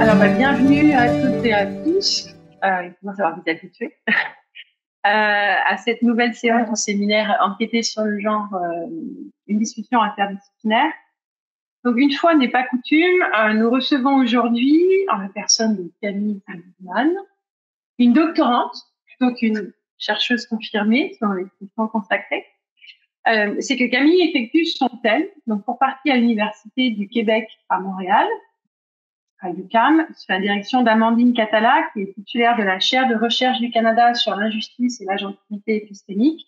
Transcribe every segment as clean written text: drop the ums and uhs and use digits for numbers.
Alors, bienvenue à toutes et à tous. Il commence à avoir vite habitué à cette nouvelle séance du séminaire Enquêter sur le genre, une discussion interdisciplinaire. Donc, une fois n'est pas coutume, nous recevons aujourd'hui, en la personne de Camille Goldman, une doctorante, plutôt qu'une chercheuse confirmée dans les questions consacrées. C'est que Camille effectue son thème, donc pour partie à l'Université du Québec à Montréal, à l'UQAM, sous la direction d'Amandine Catala, qui est titulaire de la chaire de recherche du Canada sur l'injustice et l'agentivité épistémique,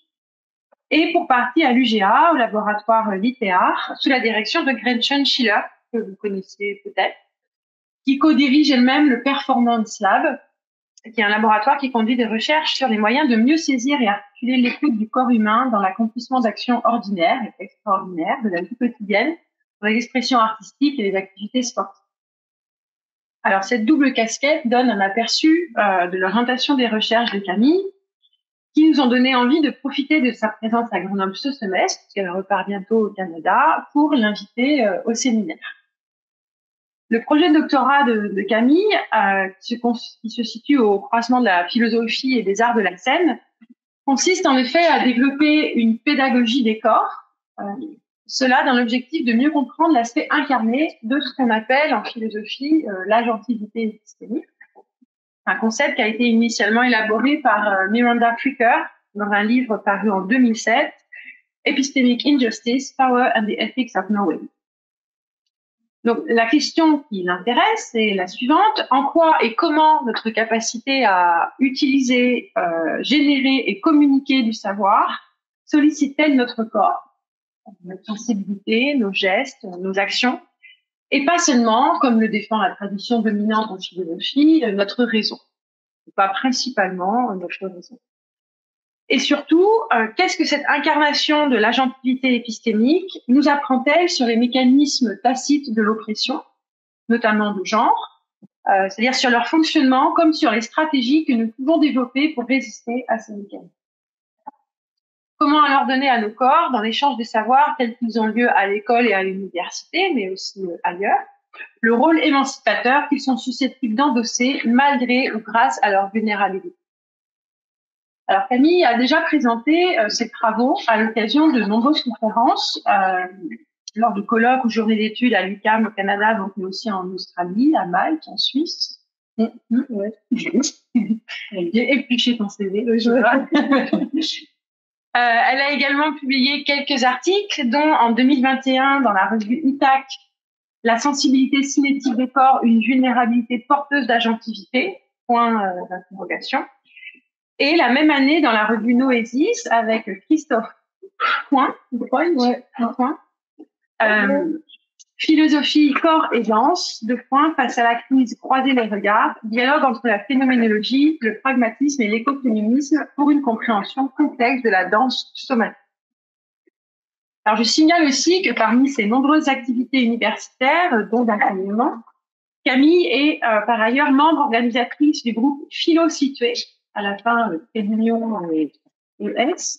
et pour partie à l'UGA, au laboratoire LITEAR, sous la direction de Gretchen Schiller, que vous connaissez peut-être, qui co-dirige elle-même le Performance Lab, qui est un laboratoire qui conduit des recherches sur les moyens de mieux saisir et articuler l'écoute du corps humain dans l'accomplissement d'actions ordinaires et extraordinaires de la vie quotidienne, dans les expressions artistiques et les activités sportives. Alors, cette double casquette donne un aperçu de l'orientation des recherches de Camille, qui nous ont donné envie de profiter de sa présence à Grenoble ce semestre, puisqu'elle repart bientôt au Canada, pour l'inviter au séminaire. Le projet de doctorat de Camille, qui se situe au croisement de la philosophie et des arts de la scène, consiste en effet à développer une pédagogie des corps, cela dans l'objectif de mieux comprendre l'aspect incarné de ce qu'on appelle en philosophie l'agentivité épistémique, un concept qui a été initialement élaboré par Miranda Fricker dans un livre paru en 2007, Epistemic Injustice, Power and the Ethics of Knowing. Donc la question qui l'intéresse est la suivante: en quoi et comment notre capacité à utiliser, générer et communiquer du savoir sollicite-t-elle notre corps, notre sensibilité, nos gestes, nos actions, et pas seulement, comme le défend la tradition dominante en philosophie, notre raison, pas principalement notre raison. Et surtout, qu'est-ce que cette incarnation de l'agentivité épistémique nous apprend-elle sur les mécanismes tacites de l'oppression, notamment de genre, c'est-à-dire sur leur fonctionnement comme sur les stratégies que nous pouvons développer pour résister à ces mécanismes. Comment alors donner à nos corps, dans l'échange des savoirs tels qu'ils ont lieu à l'école et à l'université, mais aussi ailleurs, le rôle émancipateur qu'ils sont susceptibles d'endosser malgré ou grâce à leur vulnérabilité. Alors Camille a déjà présenté ses travaux à l'occasion de nombreuses conférences, lors de colloques ou journées d'études à l'UQAM au Canada, donc mais aussi en Australie, à Malte, en Suisse. Ouais. J'ai épluché ton CV. Elle a également publié quelques articles, dont en 2021 dans la revue ITAC, La sensibilité cinétique des corps, une vulnérabilité porteuse d'agentivité, point d'interrogation. Et la même année dans la revue Noesis avec Christophe Point, Philosophie, corps et danse, face à la crise, croiser les regards, dialogue entre la phénoménologie, le pragmatisme et l'écoféminisme pour une compréhension complexe de la danse somatique. Alors, je signale aussi que parmi ses nombreuses activités universitaires, dont d'enseignement, Camille est par ailleurs membre organisatrice du groupe Philo-Situé, à la fin l'union ES,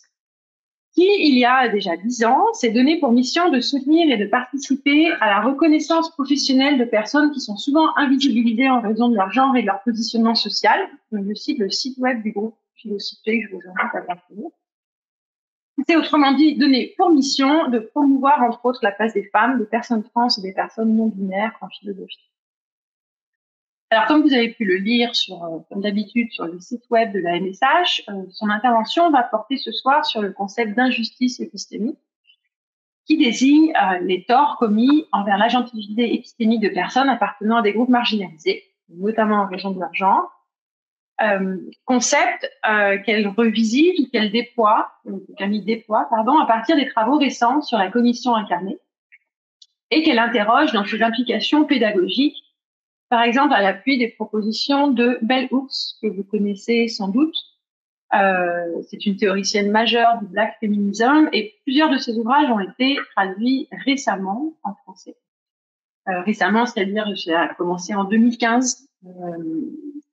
qui, il y a déjà 10 ans, s'est donné pour mission de soutenir et de participer à la reconnaissance professionnelle de personnes qui sont souvent invisibilisées en raison de leur genre et de leur positionnement social. Donc, je cite le site web du groupe Philo-Situé, que je vous invite à parcourir. C'est autrement dit donné pour mission de promouvoir, entre autres, la place des femmes, des personnes trans et des personnes non binaires en philosophie. Alors, comme vous avez pu le lire comme d'habitude sur le site web de la MSH, son intervention va porter ce soir sur le concept d'injustice épistémique, qui désigne les torts commis envers l'agentivité épistémique de personnes appartenant à des groupes marginalisés, notamment en raison de leur genre, concept qu'elle revisite ou qu'elle déploie, à partir des travaux récents sur la cognition incarnée, et qu'elle interroge dans ses implications pédagogiques, par exemple à l'appui des propositions de Bell Hooks, que vous connaissez sans doute. C'est une théoricienne majeure du Black Feminism, et plusieurs de ses ouvrages ont été traduits récemment en français. Récemment, c'est-à-dire, ça a commencé en 2015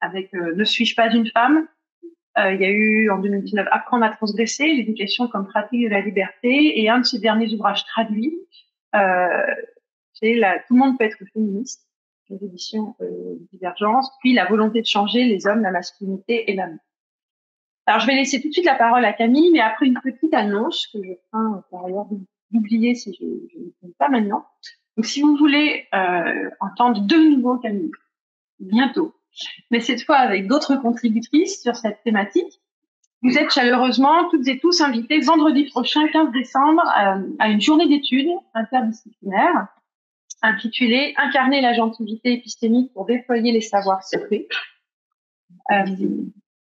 avec Ne suis-je pas une femme. Il y a eu en 2019 Apprendre à transgresser, l'éducation comme pratique de la liberté, et un de ses derniers ouvrages traduits Tout le monde peut être féministe, les éditions Divergence, puis la volonté de changer les hommes, la masculinité et l'amour. Alors, je vais laisser tout de suite la parole à Camille, mais après une petite annonce que je crains par ailleurs d'oublier si je ne le fais pas maintenant. Donc, si vous voulez entendre de nouveau Camille, bientôt, mais cette fois avec d'autres contributrices sur cette thématique, vous êtes chaleureusement toutes et tous invités vendredi prochain, 15 décembre, à une journée d'études interdisciplinaires intitulée « Incarner l'agentivité épistémique pour déployer les savoirs secrets ».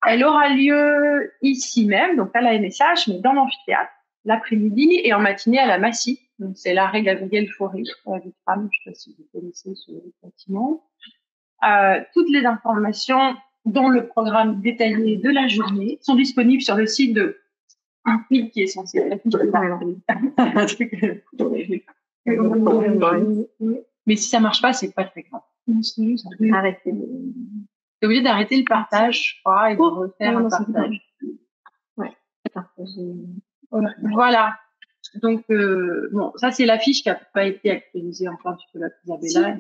Elle aura lieu ici même, donc à la MSH, mais dans l'amphithéâtre, l'après-midi et en matinée à la Massy. Donc c'est l'arrêt Gabriel-Fauré, des femmes, je ne sais pas si vous connaissez ce bâtiment. Toutes les informations, dont le programme détaillé de la journée, sont disponibles sur le site de un fil qui est censé être mais si ça marche pas, c'est pas très grave. Arrêtez. T'es obligé d'arrêter le partage, je crois, et de refaire un partage. Ouais. Voilà. Donc, bon, ça, c'est l'affiche qui n'a pas été actualisée encore, tu peux la Isabella.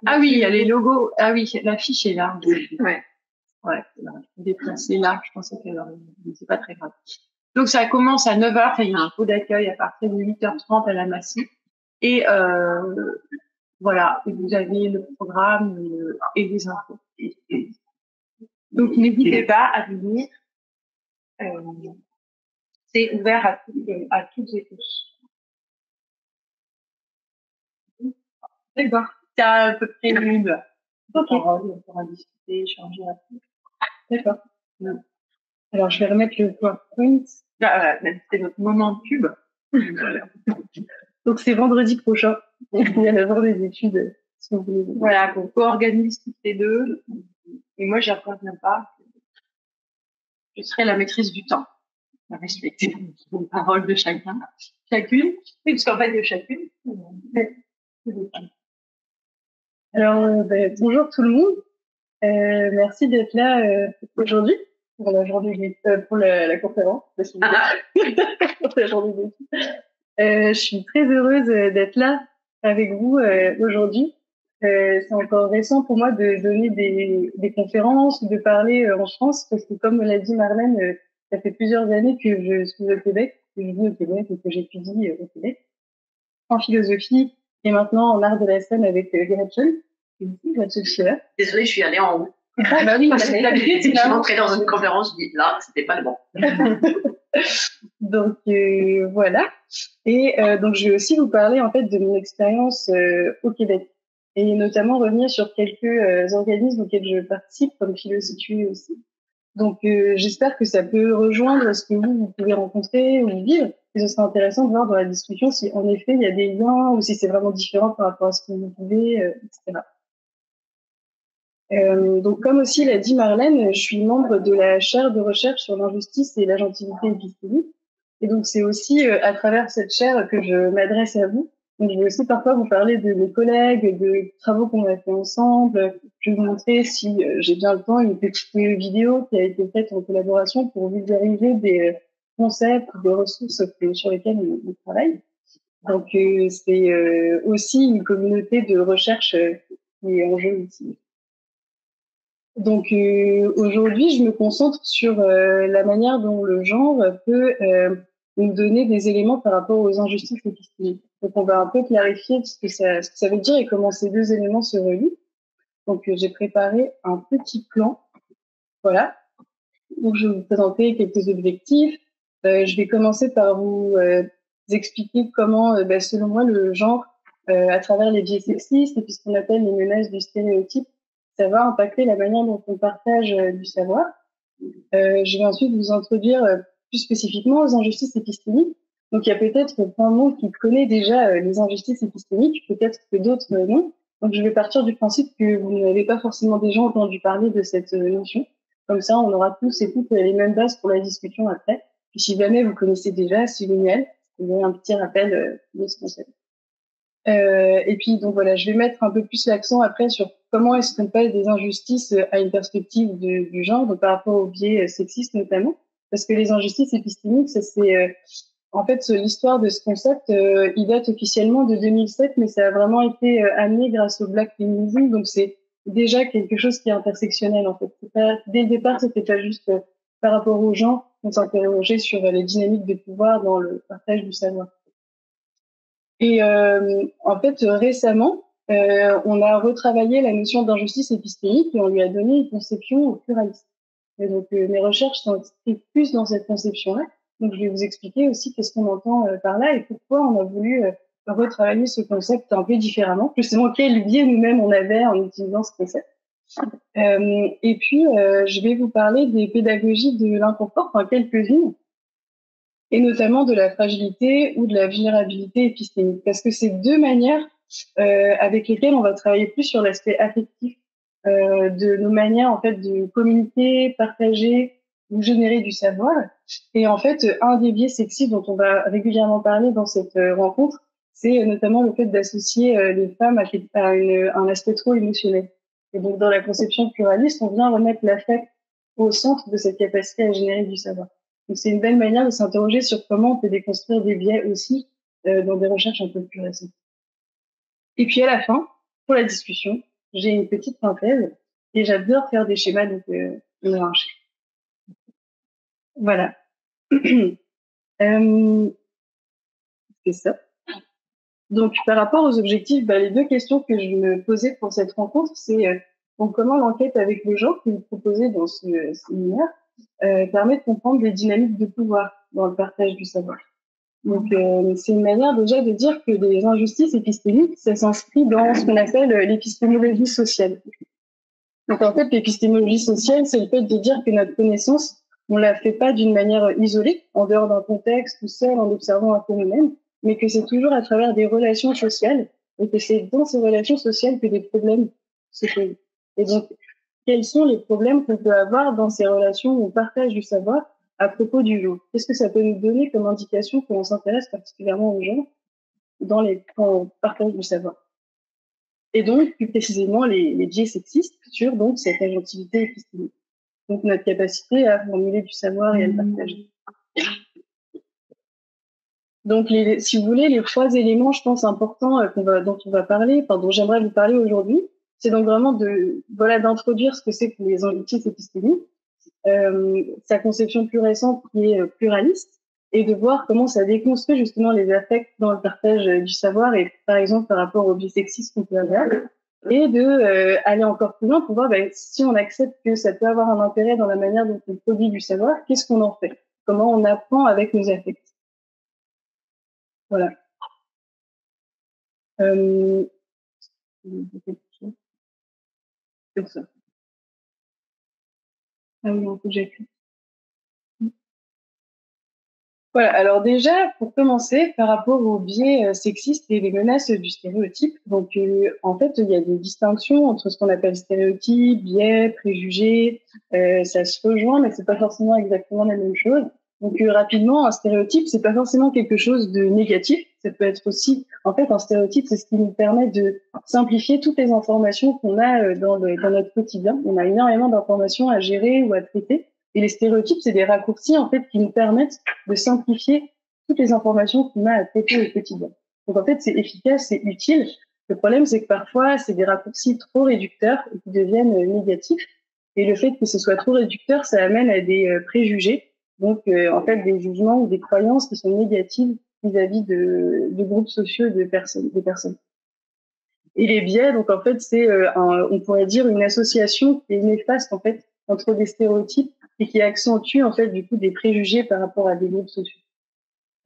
Ah oui, il y a les logos. Ah oui, l'affiche est là. Ouais. Ouais, déplacée là, je pensais qu'elle aurait, mais c'est pas très grave. Donc, ça commence à 9h, enfin, il y a un pot d'accueil à partir de 8h30 à la Massy. Et, voilà, et vous avez le programme et des infos. Donc, n'hésitez pas à venir. C'est ouvert à toutes et tous. D'accord. T'as à peu près une heure. Ok. On pourra discuter, échanger à tout. D'accord. Alors, je vais remettre le PowerPoint. C'est notre moment de pub. Donc, c'est vendredi prochain. Il y a la journée des études, si vous voulez. Voilà, on co-organise toutes les deux. Et moi, j'y reviens pas. Je serai la maîtrise du temps. À respecter les paroles de chacune. Oui, parce qu'en fait, de chacune. Alors, bonjour tout le monde. Merci d'être là aujourd'hui pour la journée pour la conférence. Pour la journée d'études. Je suis très heureuse d'être là avec vous aujourd'hui. C'est encore récent pour moi de donner des conférences ou de parler en France parce que, comme l'a dit Marlène, ça fait plusieurs années que je suis au Québec, que je vis au Québec et que j'étudie au Québec en philosophie et maintenant en art de la scène avec Gretchen. Désolée, je suis allée en haut. Ah bah oui, je suis rentrée dans une conférence, je dis là, c'était pas le bon. Donc voilà. Et donc je vais aussi vous parler en fait de mon expérience au Québec et notamment revenir sur quelques organismes auxquels je participe comme Philositué aussi. Donc j'espère que ça peut rejoindre ce que vous pouvez rencontrer ou vivre. Et ce sera intéressant de voir dans la discussion si en effet il y a des liens ou si c'est vraiment différent par rapport à ce que vous vivez, etc. Donc, comme aussi l'a dit Marlène, je suis membre de la chaire de recherche sur l'injustice et l'agentivité épistémique. Et donc, c'est aussi à travers cette chaire que je m'adresse à vous. Donc, je vais aussi parfois vous parler de mes collègues, de travaux qu'on a fait ensemble. Je vais vous montrer, si j'ai bien le temps, une petite vidéo qui a été faite en collaboration pour vulgariser des concepts, des ressources sur lesquelles on travaille. Donc, c'est aussi une communauté de recherche qui est en jeu ici. Donc aujourd'hui, je me concentre sur la manière dont le genre peut nous donner des éléments par rapport aux injustices épistémiques. Donc on va un peu clarifier ce que ça veut dire et comment ces deux éléments se relient. Donc j'ai préparé un petit plan. Voilà. Donc je vais vous présenter quelques objectifs. Je vais commencer par vous expliquer comment, selon moi, le genre, à travers les biais sexistes et puis ce qu'on appelle les menaces du stéréotype, ça va impacter la manière dont on partage du savoir. Je vais ensuite vous introduire plus spécifiquement aux injustices épistémiques. Donc, il y a peut-être plein de monde qui connaît déjà les injustices épistémiques, peut-être que d'autres non. Donc, je vais partir du principe que vous n'avez pas forcément déjà entendu parler de cette notion. Comme ça, on aura tous et toutes les mêmes bases pour la discussion après. Puis, si jamais vous connaissez déjà, c'est génial. Vous avez un petit rappel de ce concept. Et puis donc voilà, je vais mettre un peu plus l'accent après sur comment est-ce qu'on passe des injustices à une perspective du genre, donc par rapport aux biais sexistes notamment, parce que les injustices épistémiques, ça c'est en fait, l'histoire de ce concept, il date officiellement de 2007, mais ça a vraiment été amené grâce au Black Feminism, donc c'est déjà quelque chose qui est intersectionnel, en fait. Dès le départ, c'était pas juste par rapport aux gens, on s'interrogeait sur les dynamiques de pouvoir dans le partage du savoir. Et en fait, récemment, on a retravaillé la notion d'injustice épistémique et on lui a donné une conception au pluralisme. Et donc, mes recherches sont plus dans cette conception-là. Donc, je vais vous expliquer aussi qu'est-ce qu'on entend par là et pourquoi on a voulu retravailler ce concept un peu différemment. Justement, quel biais nous-mêmes on avait en utilisant ce concept. Et puis, je vais vous parler des pédagogies de l'inconfort, enfin quelques-unes, et notamment de la fragilité ou de la vulnérabilité épistémique, parce que c'est deux manières avec lesquelles on va travailler plus sur l'aspect affectif de nos manières en fait de communiquer, partager ou générer du savoir. Et en fait, un des biais sexistes dont on va régulièrement parler dans cette rencontre, c'est notamment le fait d'associer les femmes à un aspect trop émotionnel. Et donc, dans la conception pluraliste, on vient remettre l'affect au centre de cette capacité à générer du savoir. Donc, c'est une belle manière de s'interroger sur comment on peut déconstruire des biais aussi dans des recherches un peu plus récentes. Et puis, à la fin, pour la discussion, j'ai une petite synthèse et j'adore faire des schémas, donc on aura un schéma. Voilà. C'est ça. Donc, par rapport aux objectifs, les deux questions que je me posais pour cette rencontre, c'est comment l'enquête avec les gens que vous proposez dans ce séminaire permet de comprendre les dynamiques de pouvoir dans le partage du savoir. Donc, c'est une manière déjà de dire que les injustices épistémiques, ça s'inscrit dans ce qu'on appelle l'épistémologie sociale. Donc, en fait, l'épistémologie sociale, c'est le fait de dire que notre connaissance, on la fait pas d'une manière isolée, en dehors d'un contexte ou seul en observant un phénomène, mais que c'est toujours à travers des relations sociales, et que c'est dans ces relations sociales que des problèmes se posent. Et donc, quels sont les problèmes qu'on peut avoir dans ces relations où on partage du savoir à propos du genre? Qu'est-ce que ça peut nous donner comme indication qu'on s'intéresse particulièrement aux gens quand on partage du savoir? Et donc, plus précisément, les biais sexistes sur donc cette agentivité épistémique. Donc, notre capacité à formuler du savoir et à le partager. Donc, si vous voulez, les trois éléments, je pense, importants dont on va parler, dont j'aimerais vous parler aujourd'hui, c'est donc vraiment d'introduire ce que c'est que les injustices épistémiques, sa conception plus récente qui est pluraliste, et de voir comment ça déconstruit justement les affects dans le partage du savoir, et par exemple par rapport aux biais sexistes qu'on peut avoir, et de aller encore plus loin pour voir si on accepte que ça peut avoir un intérêt dans la manière dont on produit du savoir, qu'est-ce qu'on en fait? Comment on apprend avec nos affects? Voilà. Sur ça. Ah oui, on peut que j'appuie. Voilà, alors déjà, pour commencer, par rapport aux biais sexistes et les menaces du stéréotype, donc en fait, il y a des distinctions entre ce qu'on appelle stéréotypes, biais, préjugés, ça se rejoint, mais c'est pas forcément exactement la même chose. Donc rapidement, un stéréotype, c'est pas forcément quelque chose de négatif, ça peut être aussi, en fait, un stéréotype, c'est ce qui nous permet de simplifier toutes les informations qu'on a dans notre quotidien. On a énormément d'informations à gérer ou à traiter. Et les stéréotypes, c'est des raccourcis, en fait, qui nous permettent de simplifier toutes les informations qu'on a à traiter au quotidien. Donc, en fait, c'est efficace, c'est utile. Le problème, c'est que parfois, c'est des raccourcis trop réducteurs et qui deviennent négatifs. Et le fait que ce soit trop réducteur, ça amène à des préjugés. Donc, en fait, des jugements ou des croyances qui sont négatives vis-à-vis de groupes sociaux des personnes. Et les biais, donc, en fait, c'est, on pourrait dire une association qui est néfaste, en fait, entre des stéréotypes et qui accentue en fait du coup des préjugés par rapport à des groupes sociaux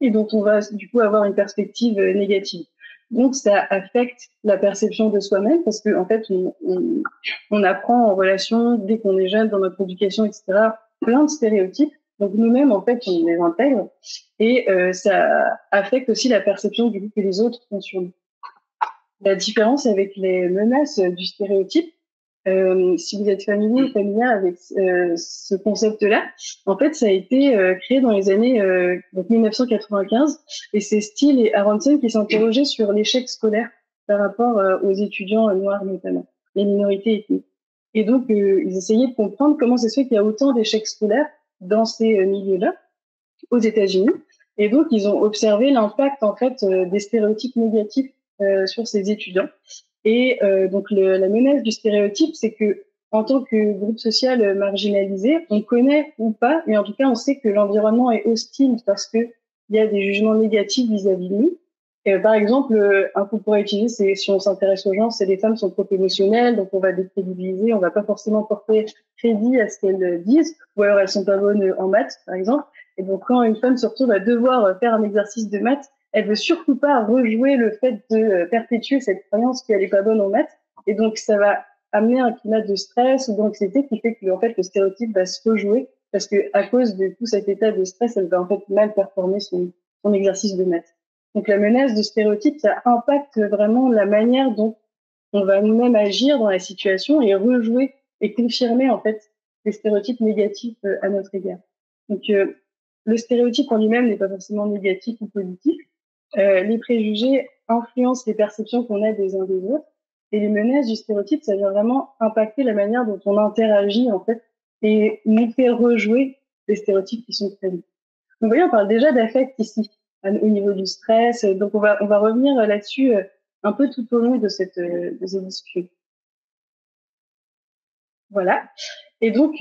et dont on va du coup avoir une perspective négative. Donc ça affecte la perception de soi-même parce que en fait on apprend en relation dès qu'on est jeune dans notre éducation, etc. plein de stéréotypes. Donc nous-mêmes en fait on les intègre et ça affecte aussi la perception du coup que les autres font sur nous. La différence avec les menaces du stéréotype, si vous êtes familier ou familière avec ce concept-là, en fait, ça a été créé dans les années 1995, et c'est Steele et Aronson qui s'interrogeaient sur l'échec scolaire par rapport aux étudiants noirs notamment, les minorités ethniques. Et donc, ils essayaient de comprendre comment ça se fait qu'il y a autant d'échecs scolaires dans ces milieux-là, aux États-Unis, Et donc, ils ont observé l'impact, en fait, des stéréotypes négatifs sur ces étudiants. Et donc, la menace du stéréotype, c'est que en tant que groupe social marginalisé, on connaît ou pas, mais en tout cas, on sait que l'environnement est hostile parce que il y a des jugements négatifs vis-à-vis de nous. Par exemple, un coup pourrait utiliser, c'est si on s'intéresse aux gens, c'est les femmes sont trop émotionnelles, donc on va décrédibiliser, on va pas forcément porter crédit à ce qu'elles disent, ou alors elles sont pas bonnes en maths, par exemple. Et donc quand une femme se retrouve à devoir faire un exercice de maths, elle veut surtout pas rejouer le fait de perpétuer cette croyance qu'elle est pas bonne en maths. Et donc ça va amener un climat de stress ou d'anxiété qui fait que en fait le stéréotype va se rejouer parce que à cause de tout cet état de stress, elle va en fait mal performer son exercice de maths. Donc la menace de stéréotype, ça impacte vraiment la manière dont on va nous-mêmes agir dans la situation et rejouer et confirmer en fait les stéréotypes négatifs à notre égard. Donc le stéréotype en lui-même n'est pas forcément négatif ou positif. Les préjugés influencent les perceptions qu'on a des uns des autres. Et les menaces du stéréotype, ça vient vraiment impacter la manière dont on interagit en fait et nous fait rejouer les stéréotypes qui sont prévus. Donc, vous voyez, on parle déjà d'affect ici, au niveau du stress. Donc, on va revenir là-dessus un peu tout au long de cette discussion. Voilà. Et donc,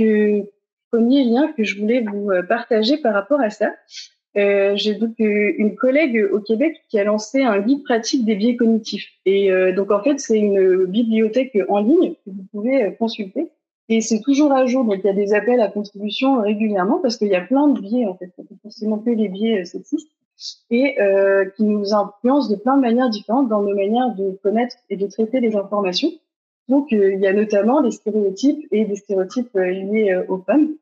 premier lien que je voulais vous partager par rapport à ça, j'ai donc une collègue au Québec qui a lancé un guide pratique des biais cognitifs. Et donc, en fait, c'est une bibliothèque en ligne que vous pouvez consulter. Et c'est toujours à jour, donc il y a des appels à contribution régulièrement parce qu'il y a plein de biais, en fait, pas forcément que les biais sexistes, et qui nous influencent de plein de manières différentes dans nos manières de connaître et de traiter les informations. Donc, il y a notamment des stéréotypes et des stéréotypes liés aux femmes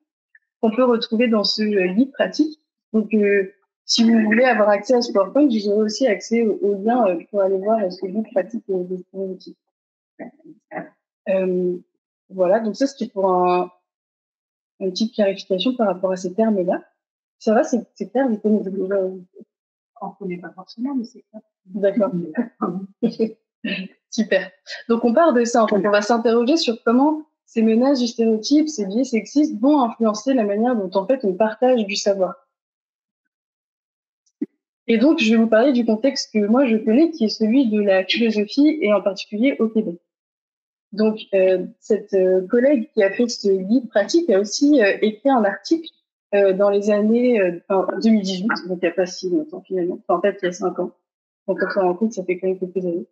qu'on peut retrouver dans ce guide pratique. Donc, si vous voulez avoir accès à ce PowerPoint, vous aurez aussi accès au lien pour aller voir ce guide pratique des stéréotypes. Voilà, donc ça, c'était pour une petite clarification par rapport à ces termes-là. Ça va, c'est clair, vous connaissez déjà. On ne connaît pas forcément, mais c'est clair. D'accord. Super. Donc, on part de ça. En fait, on va s'interroger sur comment ces menaces du stéréotype, ces biais sexistes vont influencer la manière dont, en fait, on partage du savoir. Et donc, je vais vous parler du contexte que moi, je connais, qui est celui de la philosophie et en particulier au Québec. Donc, cette collègue qui a fait ce guide pratique a aussi écrit un article dans les années 2018, donc il n'y a pas si longtemps finalement. Enfin, en fait, il y a 5 ans. Donc, on se rend compte, ça fait quand même quelques années.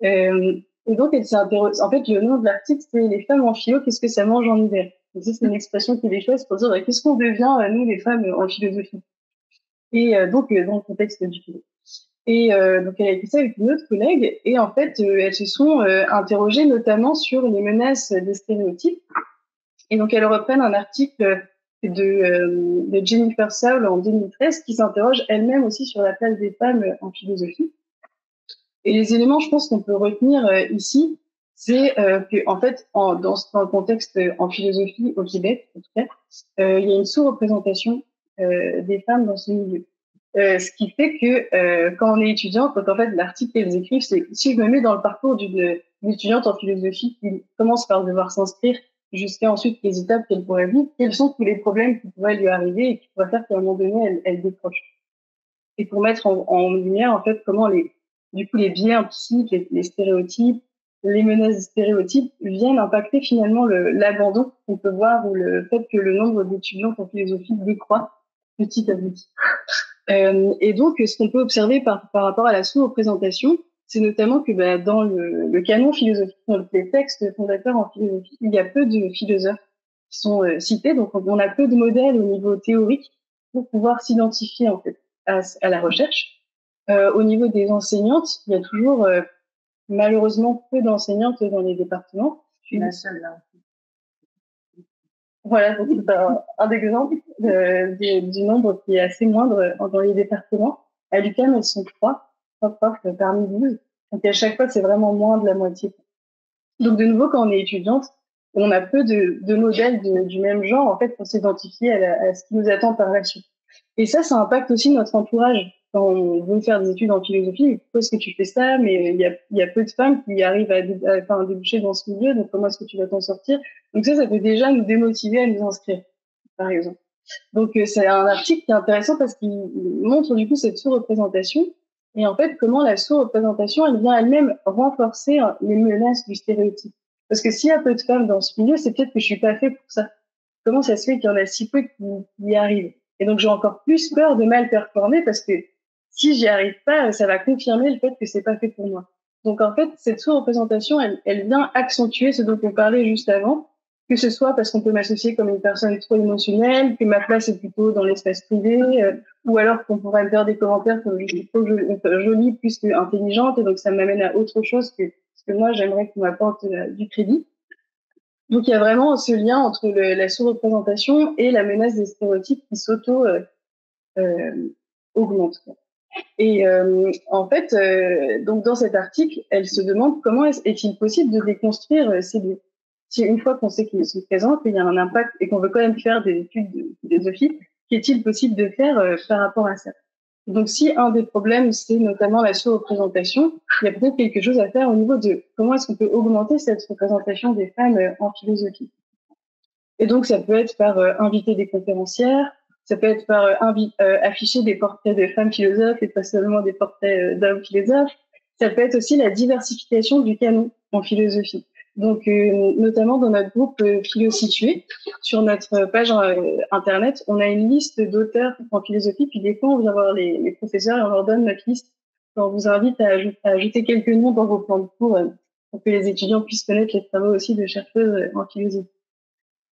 Et donc, elle s'est interrogée. En fait, le nom de l'article, c'est Les femmes en philo, qu'est-ce que ça mange en hiver? Donc, ça, c'est une expression qui est choisie pour dire qu'est-ce qu'on devient, nous, les femmes, en philosophie. Et donc, dans le contexte du philo. Et donc, elle a écrit ça avec une autre collègue. Et en fait, elles se sont interrogées notamment sur les menaces des stéréotypes. Et donc, elles reprennent un article de Jennifer Saul en 2013 qui s'interroge elle-même aussi sur la place des femmes en philosophie. Et les éléments, je pense qu'on peut retenir ici, c'est que en fait, dans le contexte en philosophie au Québec, en tout cas, il y a une sous-représentation des femmes dans ce milieu. Ce qui fait que quand on est étudiant, quand en fait l'article qu'elles écrivent, c'est si je me mets dans le parcours d'une étudiante en philosophie qui commence par devoir s'inscrire jusqu'à ensuite les étapes qu'elle pourrait vivre, quels sont tous les problèmes qui pourraient lui arriver et qui pourraient faire qu'à un moment donné, elle décroche. Et pour mettre en lumière, en fait, comment du coup, les biais implicites, les stéréotypes, les menaces des stéréotypes viennent impacter finalement l'abandon qu'on peut voir ou le fait que le nombre d'étudiants en philosophie décroît petit à petit. Et donc, ce qu'on peut observer par rapport à la sous-représentation, c'est notamment que dans le canon philosophique, dans les textes fondateurs en philosophie, il y a peu de philosophes qui sont cités, donc on a peu de modèles au niveau théorique pour pouvoir s'identifier en fait à la recherche. Au niveau des enseignantes, il y a toujours malheureusement peu d'enseignantes dans les départements. Je suis la seule là. Voilà, donc c'est un exemple du nombre qui est assez moindre dans les départements. À l'UQAM, elles sont 3 profs parmi 12. Donc à chaque fois, c'est vraiment moins de la moitié. Donc de nouveau, quand on est étudiante, on a peu de modèles du même genre en fait pour s'identifier à ce qui nous attend par la suite. Et ça impacte aussi notre entourage. Quand on veut faire des études en philosophie, pourquoi est-ce que tu fais ça? Mais il y a peu de femmes qui arrivent à déboucher dans ce milieu, donc comment est-ce que tu vas t'en sortir? Donc ça peut déjà nous démotiver à nous inscrire, par exemple. Donc, c'est un article qui est intéressant parce qu'il montre du coup cette sous-représentation et en fait comment la sous-représentation, elle vient elle-même renforcer les menaces du stéréotype. Parce que s'il y a peu de femmes dans ce milieu, c'est peut-être que je suis pas fait pour ça. Comment ça se fait qu'il y en a si peu qui y arrivent? Et donc, j'ai encore plus peur de mal performer parce que si j'y arrive pas, ça va confirmer le fait que c'est pas fait pour moi. Donc, en fait, cette sous-représentation, elle vient accentuer ce dont on parlait juste avant, que ce soit parce qu'on peut m'associer comme une personne trop émotionnelle, que ma place est plutôt dans l'espace privé, ou alors qu'on pourrait me faire des commentaires comme je suis trop jolie plus qu'intelligente, et donc ça m'amène à autre chose que ce que moi j'aimerais qu'on m'apporte du crédit. Donc il y a vraiment ce lien entre la sous-représentation et la menace des stéréotypes qui s'auto-augmentent. Et en fait, donc dans cet article, elle se demande comment est-il possible de déconstruire ces biais. Si une fois qu'on sait qu'ils sont présents, qu'il y a un impact et qu'on veut quand même faire des études de philosophie, qu'est-il possible de faire par rapport à ça? Donc si un des problèmes, c'est notamment la sous-représentation, il y a peut-être quelque chose à faire au niveau de comment est-ce qu'on peut augmenter cette représentation des femmes en philosophie. Et donc ça peut être par inviter des conférencières, ça peut être par afficher des portraits de femmes philosophes et pas seulement des portraits d'hommes philosophes. Ça peut être aussi la diversification du canon en philosophie. Donc, notamment dans notre groupe Philositué, sur notre page internet, on a une liste d'auteurs en philosophie. Puis des fois, on vient voir les professeurs et on leur donne notre liste. On vous invite à ajouter quelques noms dans vos plans de cours pour que les étudiants puissent connaître les travaux aussi de chercheuses en philosophie.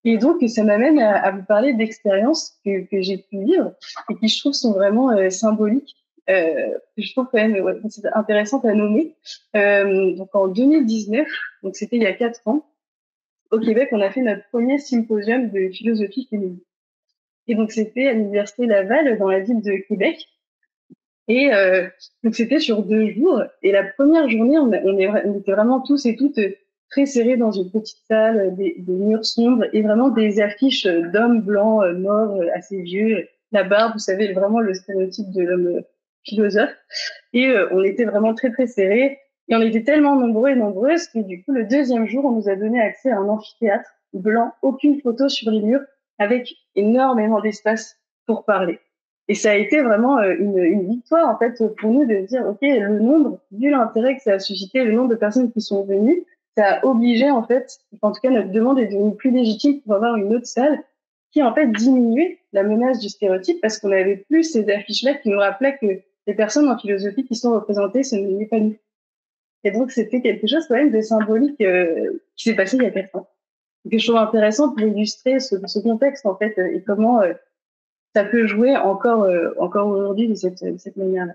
Et donc, ça m'amène à vous parler d'expériences que j'ai pu vivre et qui, je trouve, sont vraiment symboliques. Je trouve quand même c'est intéressant à nommer. Donc, en 2019, donc c'était il y a 4 ans, au Québec, on a fait notre premier symposium de philosophie féminine. Et donc, c'était à l'Université Laval, dans la ville de Québec. Et donc, c'était sur 2 jours. Et la première journée, on était vraiment tous et toutes très serrés dans une petite salle, des murs sombres et vraiment des affiches d'hommes blancs, morts, assez vieux, la barbe, vous savez, vraiment le stéréotype de l'homme philosophe. Et on était vraiment très, très serrés. Et on était tellement nombreux et nombreuses que du coup, le deuxième jour, on nous a donné accès à un amphithéâtre blanc, aucune photo sur les murs, avec énormément d'espace pour parler. Et ça a été vraiment une victoire, en fait, pour nous de dire, OK, le nombre, vu l'intérêt que ça a suscité, le nombre de personnes qui sont venues, ça a obligé, en fait, en tout cas, notre demande est devenue plus légitime pour avoir une autre salle qui, en fait, diminuait la menace du stéréotype parce qu'on n'avait plus ces affiches-là qui nous rappelaient que les personnes en philosophie qui sont représentées, ce n'est pas nous. Et donc, c'était quelque chose quand même de symbolique qui s'est passé il y a 4 ans. Que je trouve intéressant pour illustrer ce contexte, en fait, et comment ça peut jouer encore aujourd'hui de cette manière-là.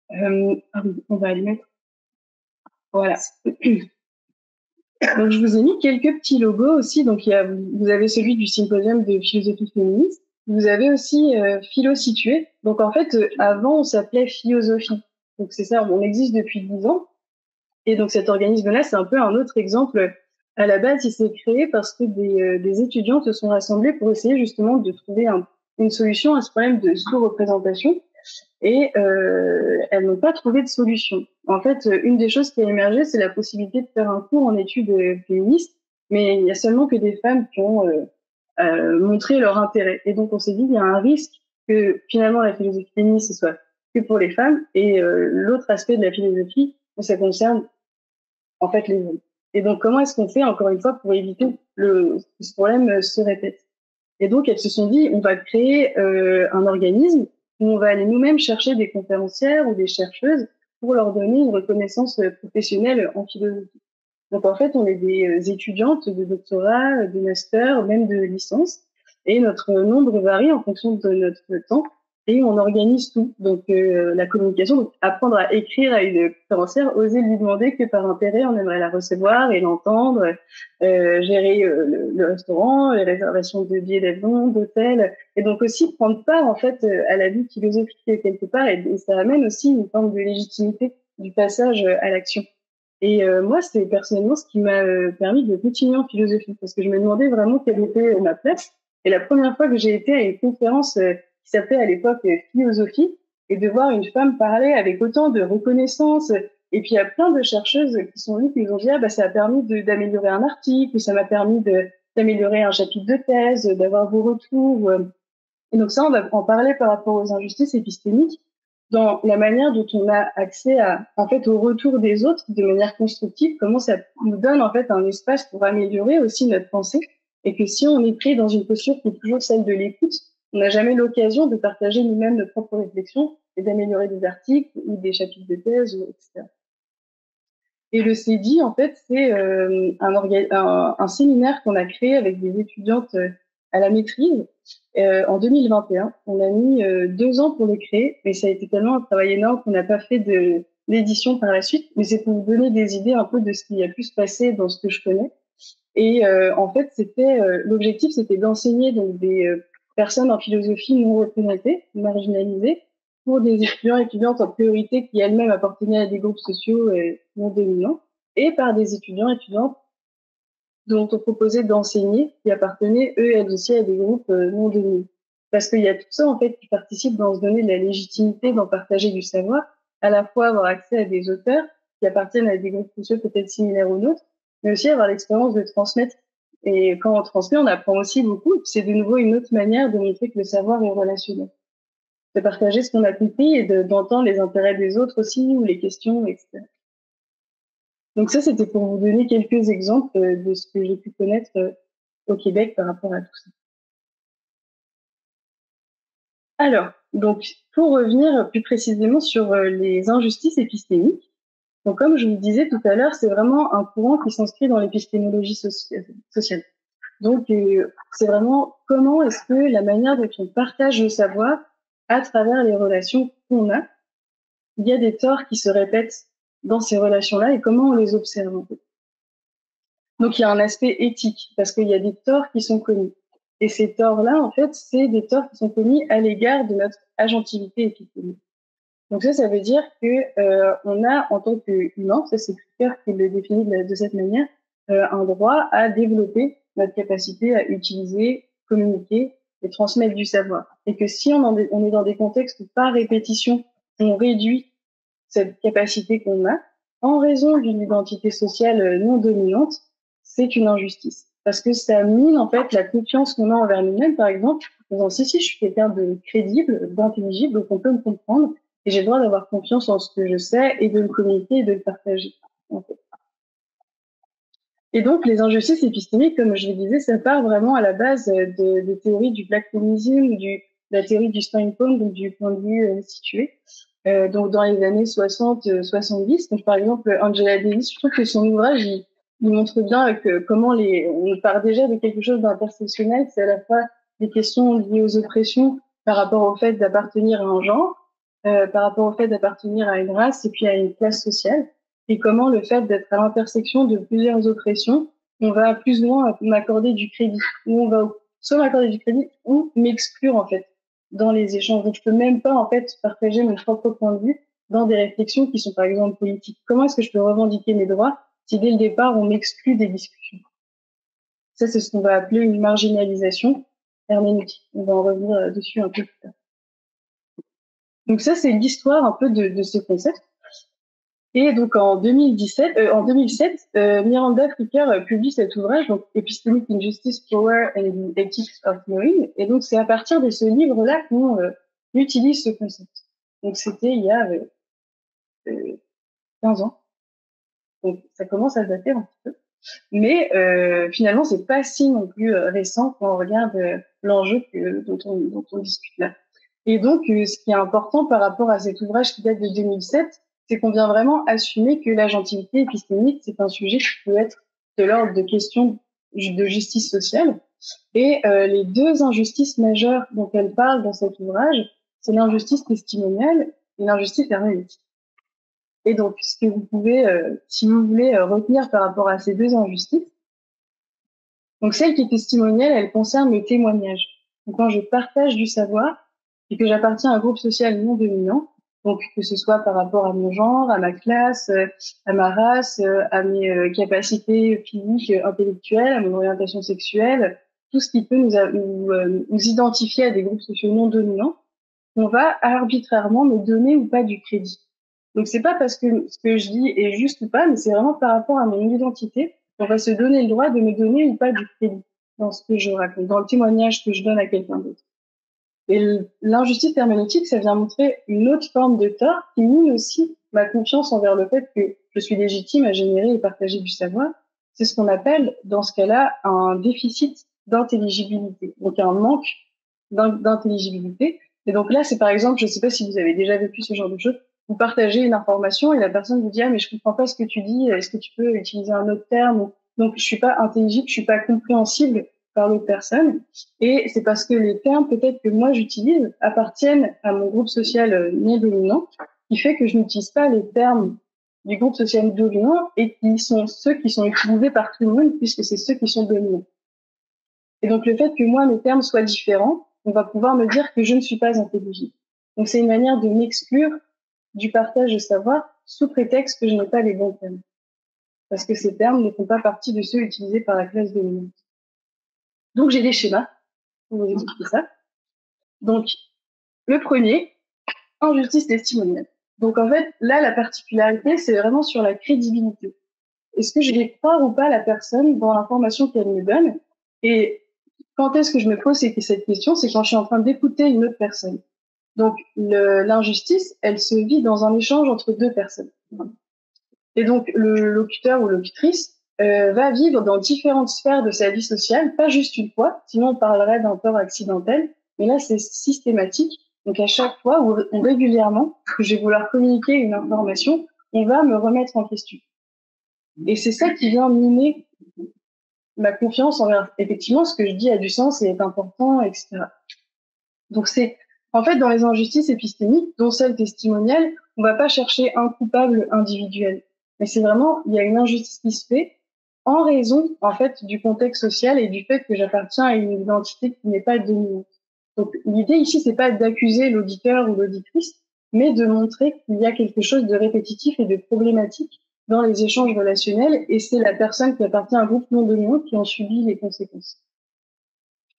On va aller mettre. Voilà. Donc, je vous ai mis quelques petits logos aussi. Donc, vous avez celui du symposium de philosophie féministe. Vous avez aussi Philositué. Donc, en fait, avant, on s'appelait Philosophie. Donc, c'est ça, on existe depuis 10 ans. Et donc, cet organisme-là, c'est un peu un autre exemple. À la base, il s'est créé parce que des étudiants se sont rassemblés pour essayer justement de trouver une solution à ce problème de sous-représentation. Et elles n'ont pas trouvé de solution. En fait, une des choses qui a émergé, c'est la possibilité de faire un cours en études féministes, mais il y a seulement que des femmes qui ont montré leur intérêt. Et donc, on s'est dit, il y a un risque que finalement la philosophie féministe, ce soit que pour les femmes, et l'autre aspect de la philosophie, ça concerne en fait les hommes. Et donc, comment est-ce qu'on fait, encore une fois, pour éviter que ce problème se répète? Et donc, elles se sont dit, on va créer un organisme où on va aller nous-mêmes chercher des conférencières ou des chercheuses pour leur donner une reconnaissance professionnelle en philosophie. Donc, en fait, on est des étudiantes de doctorat, de master, même de licence, et notre nombre varie en fonction de notre temps, et on organise tout. Donc, la communication, donc apprendre à écrire à une conférencière, oser lui demander que par intérêt, on aimerait la recevoir et l'entendre, gérer le restaurant, les réservations de billets d'avion, d'hôtel, et donc aussi prendre part, en fait, à la vie philosophique quelque part, et ça amène aussi une forme de légitimité du passage à l'action. Et moi, c'est personnellement ce qui m'a permis de continuer en philosophie, parce que je me demandais vraiment quelle était ma place. Et la première fois que j'ai été à une conférence qui s'appelait à l'époque Philosophie, et de voir une femme parler avec autant de reconnaissance, et puis il y a plein de chercheuses qui sont venues, qui nous ont dit, ah, bah, ça a permis d'améliorer un article, ça m'a permis d'améliorer un chapitre de thèse, d'avoir vos retours. Et donc ça, on va en parler par rapport aux injustices épistémiques dans la manière dont on a accès à, en fait, au retour des autres de manière constructive, comment ça nous donne, en fait, un espace pour améliorer aussi notre pensée. Et que si on est pris dans une posture qui est toujours celle de l'écoute, on n'a jamais l'occasion de partager nous-mêmes nos propres réflexions et d'améliorer des articles ou des chapitres de thèse, etc. Et le CEDI, en fait, c'est un séminaire qu'on a créé avec des étudiantes à la maîtrise en 2021. On a mis 2 ans pour le créer, mais ça a été tellement un travail énorme qu'on n'a pas fait d'édition par la suite. Mais c'est pour vous donner des idées un peu de ce qui a pu se passer dans ce que je connais. Et en fait, l'objectif, c'était d'enseigner donc des personnes en philosophie non représentées, marginalisées, pour des étudiants et étudiantes en priorité qui elles-mêmes appartenaient à des groupes sociaux non dominants, et par des étudiants et étudiantes dont on proposait d'enseigner, qui appartenaient eux et elles aussi à des groupes non dominants. Parce qu'il y a tout ça en fait qui participe dans se donner de la légitimité d'en partager du savoir, à la fois avoir accès à des auteurs qui appartiennent à des groupes sociaux peut-être similaires aux nôtres, mais aussi avoir l'expérience de transmettre. Et quand on transmet, on apprend aussi beaucoup. C'est de nouveau une autre manière de montrer que le savoir est relationnel. De partager ce qu'on a compris et d'entendre les intérêts des autres aussi, ou les questions, etc. Donc ça, c'était pour vous donner quelques exemples de ce que j'ai pu connaître au Québec par rapport à tout ça. Alors, donc, pour revenir plus précisément sur les injustices épistémiques, donc comme je vous le disais tout à l'heure, c'est vraiment un courant qui s'inscrit dans l'épistémologie sociale. Donc, c'est vraiment comment est-ce que la manière dont on partage le savoir à travers les relations qu'on a, il y a des torts qui se répètent dans ces relations-là et comment on les observe en fait. Donc, il y a un aspect éthique parce qu'il y a des torts qui sont commis. Et ces torts-là, en fait, c'est des torts qui sont commis à l'égard de notre agentivité épistémique. Donc ça veut dire que on a, en tant qu'humain, ça c'est Pricker qui le définit de cette manière, un droit à développer notre capacité à utiliser, communiquer et transmettre du savoir. Et que si on est dans des contextes où par répétition, on réduit cette capacité qu'on a, en raison d'une identité sociale non dominante, c'est une injustice. Parce que ça mine en fait la confiance qu'on a envers nous-mêmes, par exemple, en disant si je suis quelqu'un de crédible, d'intelligible, donc on peut me comprendre, et j'ai le droit d'avoir confiance en ce que je sais et de le communiquer et de le partager. En fait. Et donc, les injustices épistémiques, comme je le disais, ça part vraiment à la base des théories du black feminism, de la théorie du standpoint, donc du point de vue situé. Donc, dans les années 60-70, donc par exemple, Angela Davis, je trouve que son ouvrage, il montre bien comment on part déjà de quelque chose d'intersectionnel, c'est à la fois des questions liées aux oppressions par rapport au fait d'appartenir à un genre, par rapport au fait d'appartenir à une race et puis à une classe sociale, et comment le fait d'être à l'intersection de plusieurs oppressions, on va plus ou moins m'accorder du crédit, ou on va soit m'accorder du crédit ou m'exclure en fait dans les échanges. Donc je peux même pas en fait partager mon propre point de vue dans des réflexions qui sont par exemple politiques. Comment est-ce que je peux revendiquer mes droits si dès le départ on m'exclut des discussions? Ça c'est ce qu'on va appeler une marginalisation herméneutique. On va en revenir dessus un peu plus tard. Donc ça, c'est l'histoire un peu de ce concept. Et donc en 2007, Miranda Fricker publie cet ouvrage, donc Epistemic Injustice, Power and the Ethics of Knowing. Et donc c'est à partir de ce livre-là qu'on utilise ce concept. Donc c'était il y a 15 ans. Donc ça commence à dater un petit peu. Mais finalement, c'est pas si non plus récent quand on regarde l'enjeu dont on discute là. Et donc, ce qui est important par rapport à cet ouvrage qui date de 2007, c'est qu'on vient vraiment assumer que l'agentivité épistémique, c'est un sujet qui peut être de l'ordre de questions de justice sociale. Et les deux injustices majeures dont elle parle dans cet ouvrage, c'est l'injustice testimoniale et l'injustice herméneutique. Et donc, ce que vous pouvez, si vous voulez, retenir par rapport à ces deux injustices, donc celle qui est testimoniale, elle concerne le témoignage. Donc quand je partage du savoir, et que j'appartiens à un groupe social non dominant, donc que ce soit par rapport à mon genre, à ma classe, à ma race, à mes capacités physiques, intellectuelles, à mon orientation sexuelle, tout ce qui peut nous identifier à des groupes sociaux non dominants, on va arbitrairement me donner ou pas du crédit. Donc c'est pas parce que ce que je dis est juste ou pas, mais c'est vraiment par rapport à mon identité, on va se donner le droit de me donner ou pas du crédit. dans ce que je raconte, dans le témoignage que je donne à quelqu'un d'autre. Et l'injustice herméneutique, ça vient montrer une autre forme de tort qui mine aussi ma confiance envers le fait que je suis légitime à générer et partager du savoir. C'est ce qu'on appelle, dans ce cas-là, un déficit d'intelligibilité. Donc, un manque d'intelligibilité. Et donc là, c'est par exemple, je ne sais pas si vous avez déjà vécu ce genre de choses, vous partagez une information et la personne vous dit « Ah, mais je comprends pas ce que tu dis, est-ce que tu peux utiliser un autre terme ?» Donc, je suis pas intelligible, je suis pas compréhensible par l'autre personne. Et c'est parce que les termes peut-être que moi j'utilise appartiennent à mon groupe social non dominant, qui fait que je n'utilise pas les termes du groupe social dominant et qui sont ceux qui sont utilisés par tout le monde puisque c'est ceux qui sont dominants. Et donc le fait que moi mes termes soient différents, on va pouvoir me dire que je ne suis pas intelligible. Donc c'est une manière de m'exclure du partage de savoir sous prétexte que je n'ai pas les bons termes. Parce que ces termes ne font pas partie de ceux utilisés par la classe dominante. Donc j'ai des schémas pour vous expliquer ça. Donc le premier, injustice testimoniale. Donc en fait, là la particularité, c'est vraiment sur la crédibilité. Est-ce que je vais croire ou pas la personne dans l'information qu'elle me donne? Et quand est-ce que je me pose cette question? C'est quand je suis en train d'écouter une autre personne. Donc l'injustice, elle se vit dans un échange entre deux personnes. Et donc le locuteur ou locutrice va vivre dans différentes sphères de sa vie sociale, pas juste une fois, sinon on parlerait d'un tort accidentel, mais là c'est systématique. Donc à chaque fois ou régulièrement que je vais vouloir communiquer une information, on va me remettre en question. Et c'est ça qui vient miner ma confiance envers effectivement ce que je dis a du sens et est important, etc. Donc c'est en fait dans les injustices épistémiques, dont celle testimoniale, on va pas chercher un coupable individuel, mais c'est vraiment il y a une injustice qui se fait en raison en fait du contexte social et du fait que j'appartiens à une identité qui n'est pas dominante. Donc l'idée ici c'est pas d'accuser l'auditeur ou l'auditrice, mais de montrer qu'il y a quelque chose de répétitif et de problématique dans les échanges relationnels, et c'est la personne qui appartient à un groupe non dominant qui en subit les conséquences.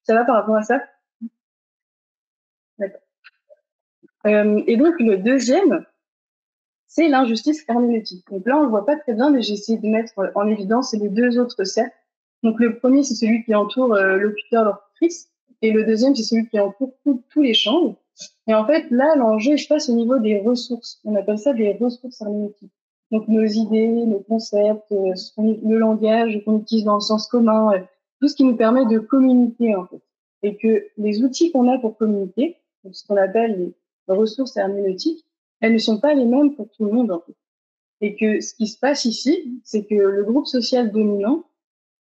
Ça va par rapport à ça? D'accord. Et donc le deuxième, c'est l'injustice herméneutique. Donc là, on le voit pas très bien, mais j'ai essayé de mettre en évidence les deux autres cercles. Donc le premier, c'est celui qui entoure locuteur, locutrice, et le deuxième, c'est celui qui entoure tous les champs. Et en fait, là, l'enjeu se passe au niveau des ressources. On appelle ça des ressources herméneutiques. Donc nos idées, nos concepts, le langage qu'on utilise dans le sens commun, tout ce qui nous permet de communiquer en fait. Et que les outils qu'on a pour communiquer, donc ce qu'on appelle les ressources herméneutiques, elles ne sont pas les mêmes pour tout le monde en fait. Et que ce qui se passe ici, c'est que le groupe social dominant,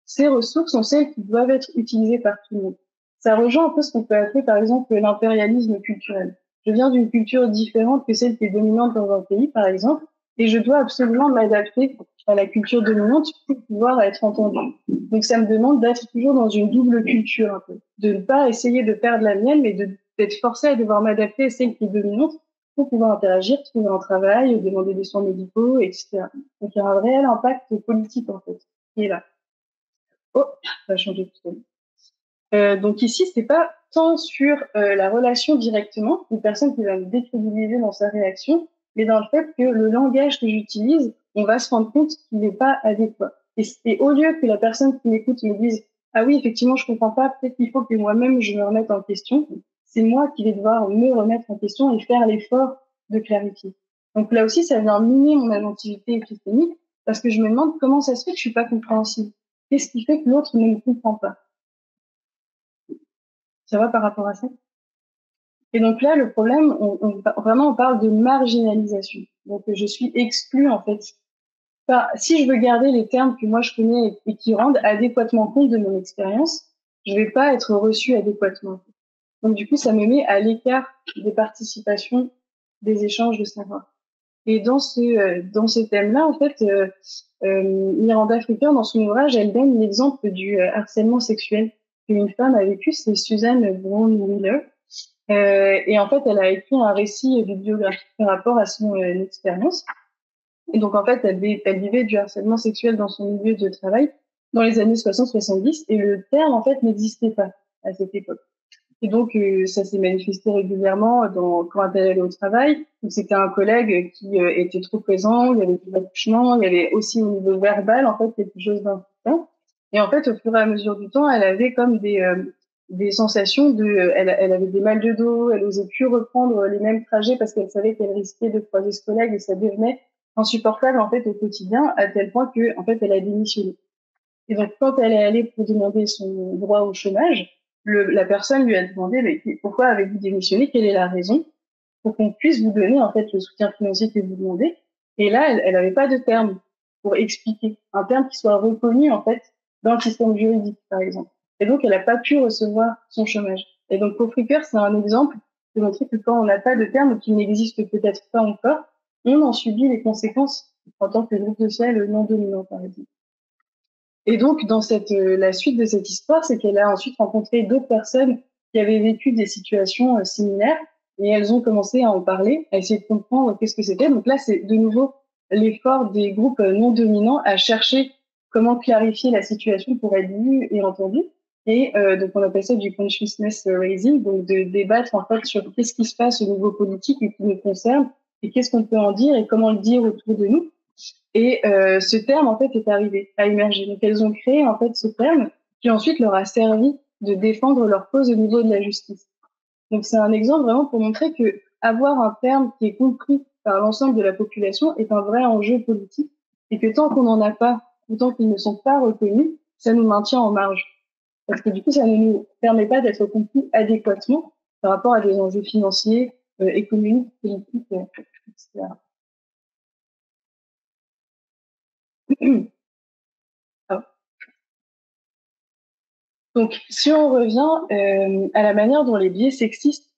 ces ressources sont celles qui doivent être utilisées par tout le monde. Ça rejoint un peu ce qu'on peut appeler par exemple l'impérialisme culturel. Je viens d'une culture différente que celle qui est dominante dans un pays, par exemple, et je dois absolument m'adapter à la culture dominante pour pouvoir être entendu. Donc ça me demande d'être toujours dans une double culture un peu, de ne pas essayer de perdre la mienne, mais d'être forcé à devoir m'adapter à celle qui est dominante pour pouvoir interagir, trouver un travail, demander des soins médicaux, etc. Donc il y a un réel impact politique en fait qui est là. Oh, ça a changé tout à l'heure. Donc ici, c'est pas tant sur la relation directement, une personne qui va me décrédibiliser dans sa réaction, mais dans le fait que le langage que j'utilise, on va se rendre compte qu'il n'est pas adéquat. Et au lieu que la personne qui m'écoute me dise « Ah oui, effectivement, je comprends pas, peut-être qu'il faut que moi-même je me remette en question », c'est moi qui vais devoir me remettre en question et faire l'effort de clarifier. Donc là aussi, ça vient miner mon inventivité épistémique parce que je me demande comment ça se fait que je suis pas compréhensible. Qu'est-ce qui fait que l'autre ne me comprend pas? Ça va par rapport à ça? Et donc là, le problème, vraiment, on parle de marginalisation. Donc, je suis exclue, en fait. Si je veux garder les termes que moi je connais et qui rendent adéquatement compte de mon expérience, je vais pas être reçue adéquatement. Donc, du coup, ça me met à l'écart des participations, des échanges de savoir. Et dans ce thème-là, en fait, Miranda Fricker, dans son ouvrage, elle donne l'exemple du harcèlement sexuel qu'une femme a vécu, c'est Suzanne Brown Wheeler. Et en fait, elle a écrit un récit bibliographique par rapport à son expérience. Et donc, en fait, elle vivait du harcèlement sexuel dans son milieu de travail dans les années 60-70, et le terme, en fait, n'existait pas à cette époque. Et donc, ça s'est manifesté régulièrement quand elle allait au travail. Donc, c'était un collègue qui était trop présent, il y avait des accouchements, il y avait aussi au niveau verbal, en fait, quelque chose d'important. Et en fait, au fur et à mesure du temps, elle avait comme des sensations elle avait des mal de dos, elle osait plus reprendre les mêmes trajets parce qu'elle savait qu'elle risquait de croiser ce collègue et ça devenait insupportable, en fait, au quotidien, à tel point que, en fait, elle a démissionné. Et donc, quand elle est allée pour demander son droit au chômage, la personne lui a demandé, mais pourquoi avez-vous démissionné? Quelle est la raison? Pour qu'on puisse vous donner, en fait, le soutien financier que vous demandez. Et là, elle n'avait pas de terme pour expliquer, un terme qui soit reconnu, en fait, dans le système juridique, par exemple. Et donc, elle n'a pas pu recevoir son chômage. Et donc, pour Freaker, c'est un exemple de montrer que quand on n'a pas de terme ou qu'il n'existe peut-être pas encore, on en subit les conséquences en tant que groupe social non dominant, par exemple. Et donc, dans la suite de cette histoire, c'est qu'elle a ensuite rencontré d'autres personnes qui avaient vécu des situations similaires et elles ont commencé à en parler, à essayer de comprendre qu'est-ce que c'était. Donc là, c'est de nouveau l'effort des groupes non dominants à chercher comment clarifier la situation pour être vue et entendue. Et donc, on appelle ça du consciousness raising, donc de débattre en fait sur qu'est-ce qui se passe au niveau politique et qui nous concerne et qu'est-ce qu'on peut en dire et comment le dire autour de nous. Et ce terme, en fait, est arrivé à émerger. Donc, elles ont créé, en fait, ce terme qui ensuite leur a servi de défendre leur cause au niveau de la justice. Donc, c'est un exemple vraiment pour montrer que avoir un terme qui est compris par l'ensemble de la population est un vrai enjeu politique et que tant qu'on n'en a pas ou tant qu'ils ne sont pas reconnus, ça nous maintient en marge. Parce que du coup, ça ne nous permet pas d'être compris adéquatement par rapport à des enjeux financiers, économiques, politiques, etc. Donc, si on revient à la manière dont les biais sexistes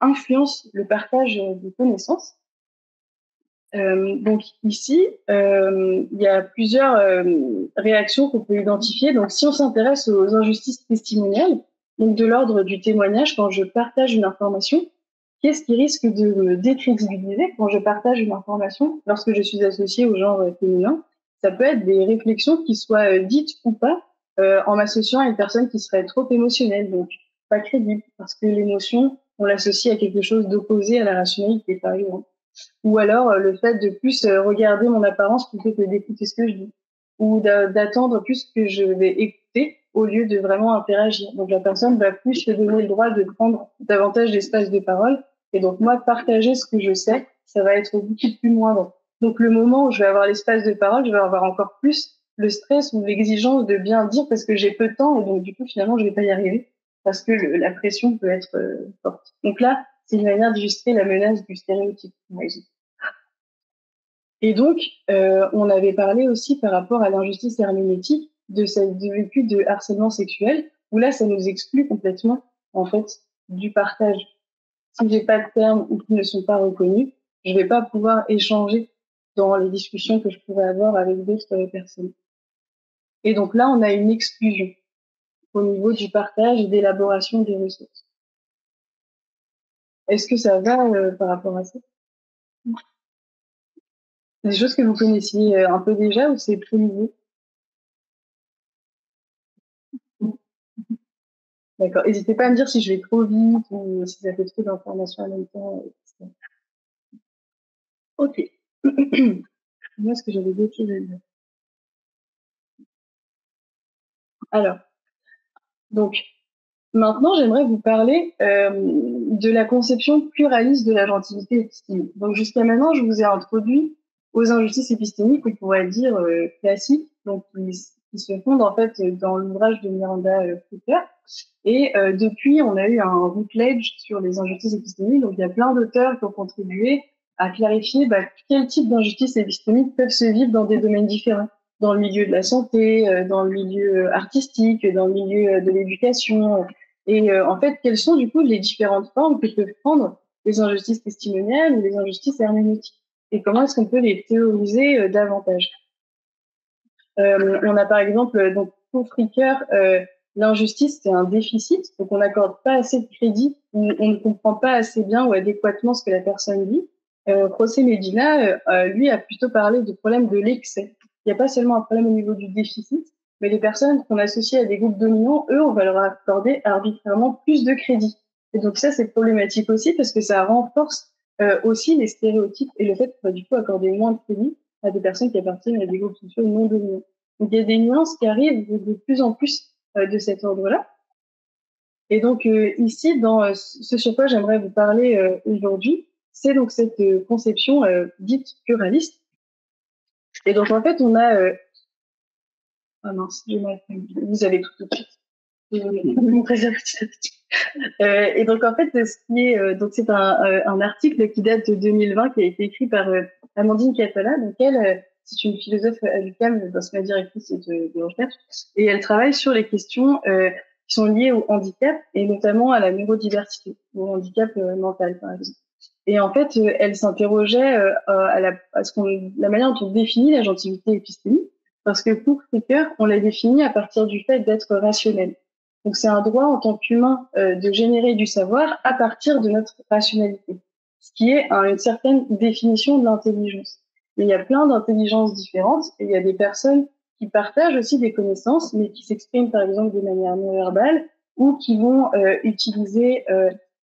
influencent le partage de connaissances, donc ici, il y a plusieurs réactions qu'on peut identifier. Donc, si on s'intéresse aux injustices testimoniales, donc de l'ordre du témoignage, quand je partage une information, qu'est-ce qui risque de me décrédibiliser quand je partage une information lorsque je suis associée au genre féminin? Ça peut être des réflexions qui soient dites ou pas en m'associant à une personne qui serait trop émotionnelle, donc pas crédible, parce que l'émotion, on l'associe à quelque chose d'opposé à la rationalité, par exemple. Ou alors le fait de plus regarder mon apparence plutôt que d'écouter ce que je dis, ou d'attendre plus ce que je vais écouter au lieu de vraiment interagir. Donc la personne va plus se donner le droit de prendre davantage d'espace de parole, et donc moi partager ce que je sais, ça va être beaucoup plus moindre. Donc le moment où je vais avoir l'espace de parole, je vais avoir encore plus le stress ou l'exigence de bien dire parce que j'ai peu de temps, et donc du coup finalement je vais pas y arriver parce que la pression peut être forte. Donc là, c'est une manière d'illustrer la menace du stéréotype, par exemple. Et donc, on avait parlé aussi par rapport à l'injustice herméneutique de cette vécu de harcèlement sexuel, où là, ça nous exclut complètement, en fait, du partage. Si j'ai pas de termes ou qui ne sont pas reconnus, je vais pas pouvoir échanger dans les discussions que je pourrais avoir avec d'autres personnes. Et donc là, on a une exclusion au niveau du partage et d'élaboration des ressources. Est-ce que ça va par rapport à ça? Des choses que vous connaissiez un peu déjà ou c'est plus nouveau? D'accord. N'hésitez pas à me dire si je vais trop vite ou si ça fait trop d'informations en même temps, etc. Ok. Moi, est-ce que j'avais d'autres choses à dire? Alors, donc, maintenant, j'aimerais vous parler de la conception pluraliste de la gentilité épistémique. Donc, jusqu'à maintenant, je vous ai introduit aux injustices épistémiques, on pourrait dire classiques, donc qui se fondent en fait dans l'ouvrage de Miranda Flucker. Et depuis, on a eu un routledge sur les injustices épistémiques. Donc, il y a plein d'auteurs qui ont contribué à clarifier quel type d'injustices épistémiques peuvent se vivre dans des domaines différents, dans le milieu de la santé, dans le milieu artistique, dans le milieu de l'éducation. Et en fait, quelles sont du coup les différentes formes que peuvent prendre les injustices testimoniales ou les injustices herméneutiques? Et comment est-ce qu'on peut les théoriser davantage? On a par exemple, donc pour Fricker, l'injustice, c'est un déficit, donc on n'accorde pas assez de crédit, on ne comprend pas assez bien ou adéquatement ce que la personne dit. José Medina, lui, a plutôt parlé du problème de l'excès. Il n'y a pas seulement un problème au niveau du déficit, mais les personnes qu'on associe à des groupes dominants, eux, on va leur accorder arbitrairement plus de crédit. Et donc ça, c'est problématique aussi parce que ça renforce aussi les stéréotypes et le fait qu'on va du coup accorder moins de crédit à des personnes qui appartiennent à des groupes sociaux non dominants. Donc, il y a des nuances qui arrivent de plus en plus de cet ordre-là. Et donc, ici, dans ce sur quoi j'aimerais vous parler aujourd'hui, c'est donc cette conception dite pluraliste. Et donc, en fait, on a... Ah mince, j'ai mal fait. Vous avez tout de suite. Mon préservatif. Et donc, en fait, ce qui est... donc, c'est un article qui date de 2020, qui a été écrit par Amandine Catala. Donc, elle, c'est une philosophe à l'UQAM, dans ma directrice de recherche. Et elle travaille sur les questions qui sont liées au handicap, et notamment à la neurodiversité, au handicap mental, par exemple. Et en fait, elle s'interrogeait la manière dont on définit la gentilité épistémique, parce que pour Fricker, on l'a définit à partir du fait d'être rationnel. Donc c'est un droit en tant qu'humain de générer du savoir à partir de notre rationalité, ce qui est une certaine définition de l'intelligence. Mais il y a plein d'intelligences différentes, et il y a des personnes qui partagent aussi des connaissances, mais qui s'expriment par exemple de manière non verbale, ou qui vont utiliser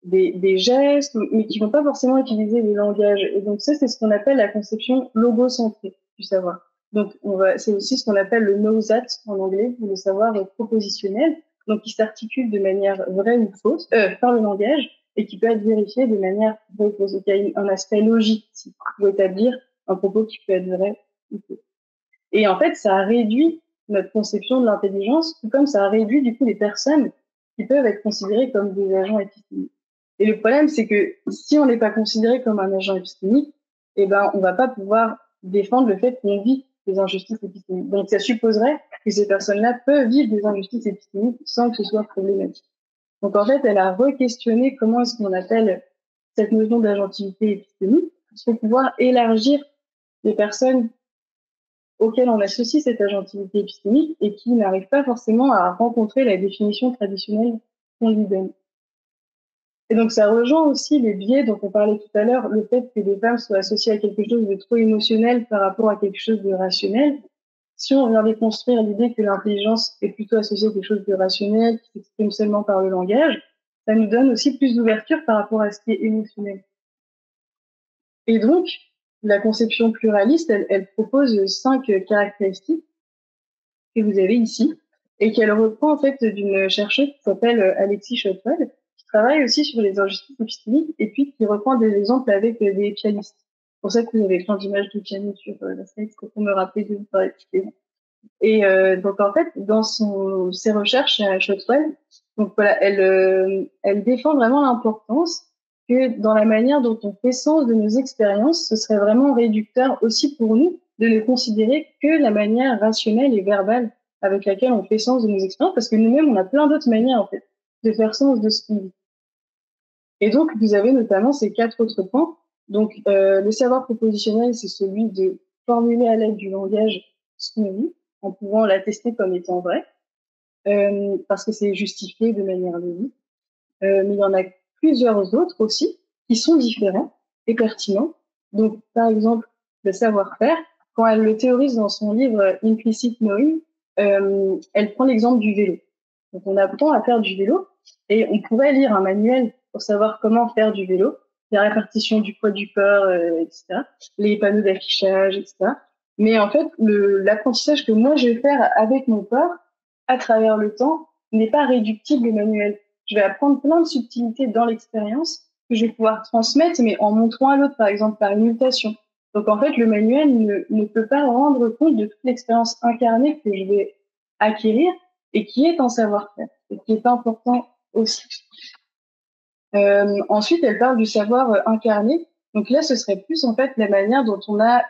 des gestes, mais qui vont pas forcément utiliser des langages. Et donc ça, c'est ce qu'on appelle la conception logocentrée du savoir. Donc c'est aussi ce qu'on appelle le know that en anglais, le savoir propositionnel, donc qui s'articule de manière vraie ou fausse par le langage et qui peut être vérifié de manière vraie ou fausse. Donc il y a un aspect logique ici, pour établir un propos qui peut être vrai ou faux. Et en fait, ça a réduit notre conception de l'intelligence, tout comme ça a réduit du coup les personnes qui peuvent être considérées comme des agents épistémiques. Et le problème, c'est que si on n'est pas considéré comme un agent épistémique, eh ben, on va pas pouvoir défendre le fait qu'on vit des injustices épistémiques. Donc, ça supposerait que ces personnes-là peuvent vivre des injustices épistémiques sans que ce soit problématique. Donc, en fait, elle a re-questionné comment est-ce qu'on appelle cette notion d'agentivité épistémique pour pouvoir élargir les personnes auxquelles on associe cette agentivité épistémique et qui n'arrivent pas forcément à rencontrer la définition traditionnelle qu'on lui donne. Et donc, ça rejoint aussi les biais dont on parlait tout à l'heure, le fait que les femmes soient associées à quelque chose de trop émotionnel par rapport à quelque chose de rationnel. Si on vient déconstruire l'idée que l'intelligence est plutôt associée à quelque chose de rationnel, qui s'exprime seulement par le langage, ça nous donne aussi plus d'ouverture par rapport à ce qui est émotionnel. Et donc, la conception pluraliste, elle propose 5 caractéristiques que vous avez ici, et qu'elle reprend en fait d'une chercheuse qui s'appelle Alexis Shotwell, qui travaille aussi sur les injustices épistémiques, et puis qui reprend des exemples avec des pianistes. C'est pour ça que vous avez plein d'images de pianistes sur la slide, pour me rappeler de vous parler. Et donc en fait, dans ses recherches à Shotwell, donc voilà, elle défend vraiment l'importance que dans la manière dont on fait sens de nos expériences, ce serait vraiment réducteur aussi pour nous de ne considérer que la manière rationnelle et verbale avec laquelle on fait sens de nos expériences, parce que nous-mêmes, on a plein d'autres manières en fait de faire sens de ce qu'on vit. Et donc, vous avez notamment ces 4 autres points. Donc, le savoir propositionnel, c'est celui de formuler à l'aide du langage ce qu'on vit, en pouvant l'attester comme étant vrai, parce que c'est justifié de manière logique. Mais il y en a plusieurs autres aussi qui sont différents et pertinents. Donc, par exemple, le savoir-faire, quand elle le théorise dans son livre Implicit Knowing, elle prend l'exemple du vélo. Donc, on apprend à faire du vélo et on pourrait lire un manuel pour savoir comment faire du vélo, la répartition du poids du corps, etc., les panneaux d'affichage, etc. Mais en fait, l'apprentissage que moi je vais faire avec mon corps à travers le temps n'est pas réductible au manuel. Je vais apprendre plein de subtilités dans l'expérience que je vais pouvoir transmettre, mais en montrant à l'autre, par exemple, par imitation. Donc, en fait, le manuel ne peut pas rendre compte de toute l'expérience incarnée que je vais acquérir et qui est un savoir-faire et qui est important aussi. Ensuite, elle parle du savoir incarné. Donc là, ce serait plus, en fait, la manière dont on a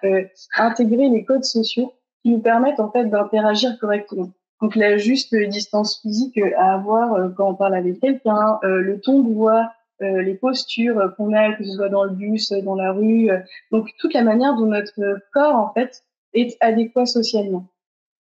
intégré les codes sociaux qui nous permettent, en fait, d'interagir correctement. Donc la juste distance physique à avoir quand on parle avec quelqu'un, le ton de voix, les postures qu'on a, que ce soit dans le bus, dans la rue, donc toute la manière dont notre corps en fait est adéquat socialement.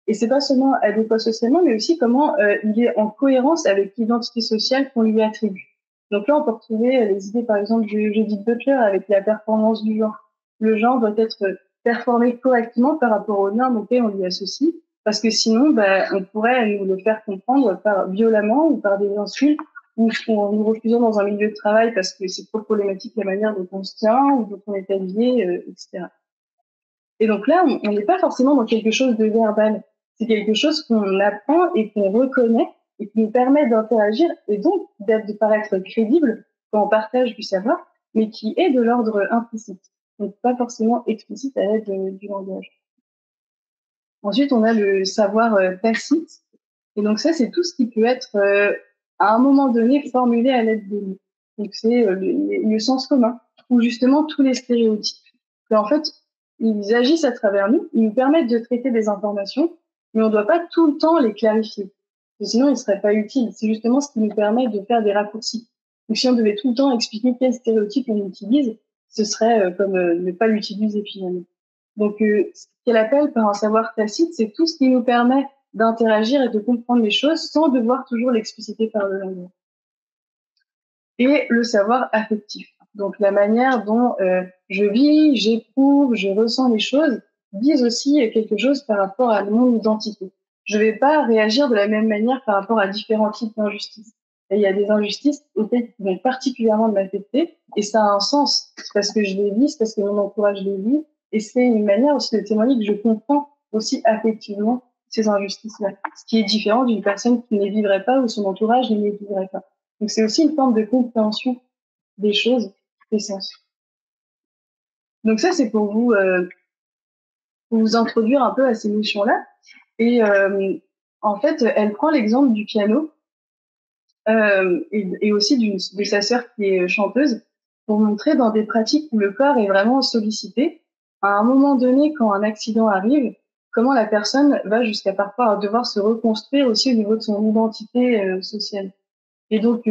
Et c'est pas seulement adéquat socialement, mais aussi comment il est en cohérence avec l'identité sociale qu'on lui attribue. Donc là, on peut retrouver les idées, par exemple, de Judith Butler avec la performance du genre. Le genre doit être performé correctement par rapport au lien auquel on lui associe, parce que sinon, on pourrait nous le faire comprendre violemment ou par des insultes ou en nous refusant dans un milieu de travail parce que c'est trop problématique la manière dont on se tient ou dont on est habillé, etc. Et donc là, on n'est pas forcément dans quelque chose de verbal. C'est quelque chose qu'on apprend et qu'on reconnaît et qui nous permet d'interagir et donc de paraître crédible quand on partage du savoir, mais qui est de l'ordre implicite, donc pas forcément explicite à l'aide du langage. Ensuite, on a le savoir tacite. Et donc ça, c'est tout ce qui peut être à un moment donné formulé à l'aide de mots. Donc c'est le sens commun, ou justement tous les stéréotypes. Et en fait, ils agissent à travers nous, ils nous permettent de traiter des informations, mais on ne doit pas tout le temps les clarifier. Parce que sinon, ils ne seraient pas utiles. C'est justement ce qui nous permet de faire des raccourcis. Donc si on devait tout le temps expliquer quel stéréotype on utilise, ce serait comme ne pas l'utiliser finalement. Donc ce qu'elle appelle par un savoir tacite, c'est tout ce qui nous permet d'interagir et de comprendre les choses sans devoir toujours l'expliciter par le langage. Et le savoir affectif. Donc la manière dont je vis, j'éprouve, je ressens les choses disent aussi quelque chose par rapport à mon identité. Je ne vais pas réagir de la même manière par rapport à différents types d'injustices. Et il y a des injustices auxquelles qui vont particulièrement m'affecter et ça a un sens. C'est parce que je les vis, c'est parce que mon entourage les vit et c'est une manière aussi de témoigner que je comprends aussi affectivement ces injustices-là. Ce qui est différent d'une personne qui ne les vivrait pas ou son entourage ne les vivrait pas. Donc c'est aussi une forme de compréhension des choses, des sens. Donc ça, c'est pour vous introduire un peu à ces notions-là. Et en fait, elle prend l'exemple du piano et aussi de sa sœur qui est chanteuse pour montrer dans des pratiques où le corps est vraiment sollicité, à un moment donné, quand un accident arrive, comment la personne va jusqu'à parfois devoir se reconstruire aussi au niveau de son identité sociale. Et donc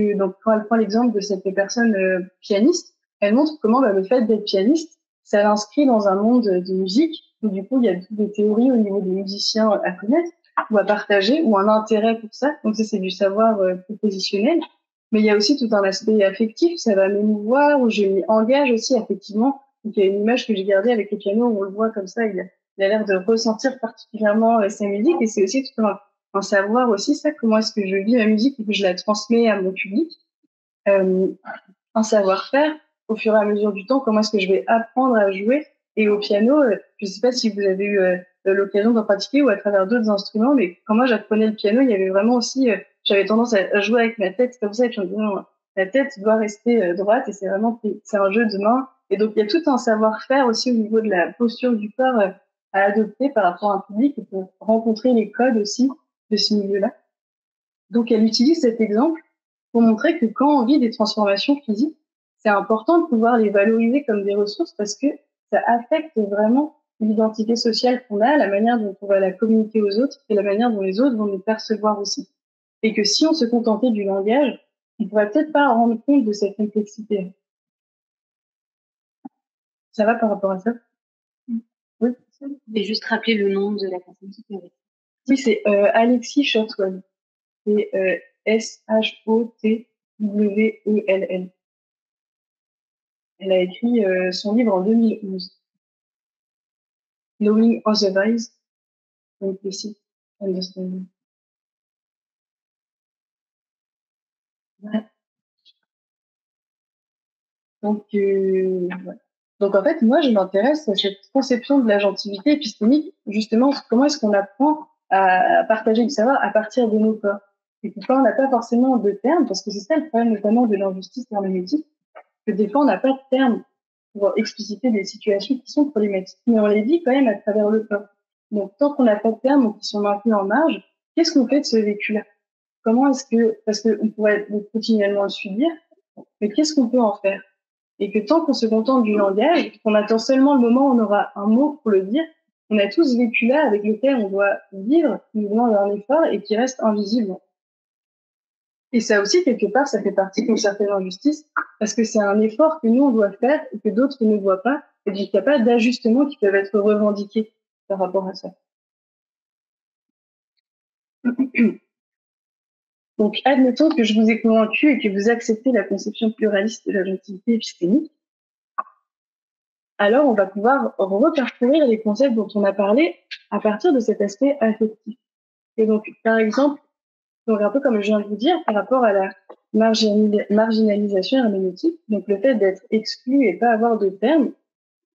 quand elle prend l'exemple de cette personne pianiste, elle montre comment le fait d'être pianiste, ça l'inscrit dans un monde de musique où du coup il y a des théories au niveau des musiciens à connaître ou à partager ou un intérêt pour ça. Donc ça c'est du savoir propositionnel. Mais il y a aussi tout un aspect affectif, ça va m'émouvoir ou je m'y engage aussi affectivement. Donc il y a une image que j'ai gardée avec le piano où on le voit comme ça, il a l'air de ressentir particulièrement sa musique et c'est aussi tout un savoir aussi ça, comment est-ce que je vis ma musique et que je la transmets à mon public, un savoir-faire au fur et à mesure du temps, comment est-ce que je vais apprendre à jouer. Et au piano, je ne sais pas si vous avez eu l'occasion d'en pratiquer ou à travers d'autres instruments, mais quand moi j'apprenais le piano, il y avait vraiment aussi, j'avais tendance à jouer avec ma tête comme ça, et puis on me disait non, la tête doit rester droite, et c'est un jeu de main. Et donc il y a tout un savoir-faire aussi au niveau de la posture du corps à adopter par rapport à un public et pour rencontrer les codes aussi de ce milieu-là. Donc, elle utilise cet exemple pour montrer que quand on vit des transformations physiques, c'est important de pouvoir les valoriser comme des ressources parce que ça affecte vraiment l'identité sociale qu'on a, la manière dont on va la communiquer aux autres et la manière dont les autres vont nous percevoir aussi. Et que si on se contentait du langage, on ne pourrait peut-être pas rendre compte de cette complexité. Ça va par rapport à ça? Oui. Je vais juste rappeler le nom de la personne qui fait avec. Oui, c'est Alexis Shotwell. C'est Shotwell. Elle a écrit son livre en 2011. Knowing Otherwise, Implicit Understanding. Ouais. Donc, ouais. Donc, en fait, moi, je m'intéresse à cette conception de la gentilité épistémique, justement, comment est-ce qu'on apprend à partager du savoir à partir de nos corps. Et pourquoi on n'a pas forcément de termes, parce que c'est ça le problème notamment de l'injustice herméneutique, que des fois, on n'a pas de termes pour expliciter des situations qui sont problématiques, mais on les vit quand même à travers le corps. Donc, tant qu'on n'a pas de termes ou qui sont maintenus en marge, qu'est-ce qu'on fait de ce vécu-là? Comment est-ce que, parce qu'on pourrait continuellement le subir, mais qu'est-ce qu'on peut en faire? Et que tant qu'on se contente du langage, qu'on attend seulement le moment où on aura un mot pour le dire, on a tous ce vécu-là avec lequel on doit vivre, qui nous demande un effort et qui reste invisible. Et ça aussi, quelque part, ça fait partie d'une certaine injustice, parce que c'est un effort que nous, on doit faire et que d'autres ne voient pas, et donc il n'y a pas d'ajustements qui peuvent être revendiqués par rapport à ça. Donc, admettons que je vous ai convaincu et que vous acceptez la conception pluraliste de la gentilité épistémique. Alors, on va pouvoir reparcourir les concepts dont on a parlé à partir de cet aspect affectif. Et donc, par exemple, donc un peu comme je viens de vous dire, par rapport à la marginalisation herméneutique, donc le fait d'être exclu et pas avoir de terme,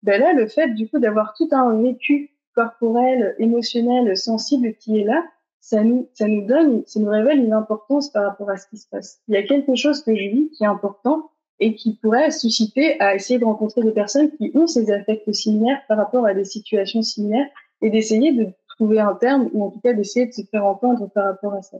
ben là, le fait du coup d'avoir tout un vécu corporel, émotionnel, sensible qui est là, ça nous révèle une importance par rapport à ce qui se passe. Il y a quelque chose que je vis qui est important et qui pourrait susciter à essayer de rencontrer des personnes qui ont ces affects similaires par rapport à des situations similaires et d'essayer de trouver un terme ou en tout cas d'essayer de se faire entendre par rapport à ça.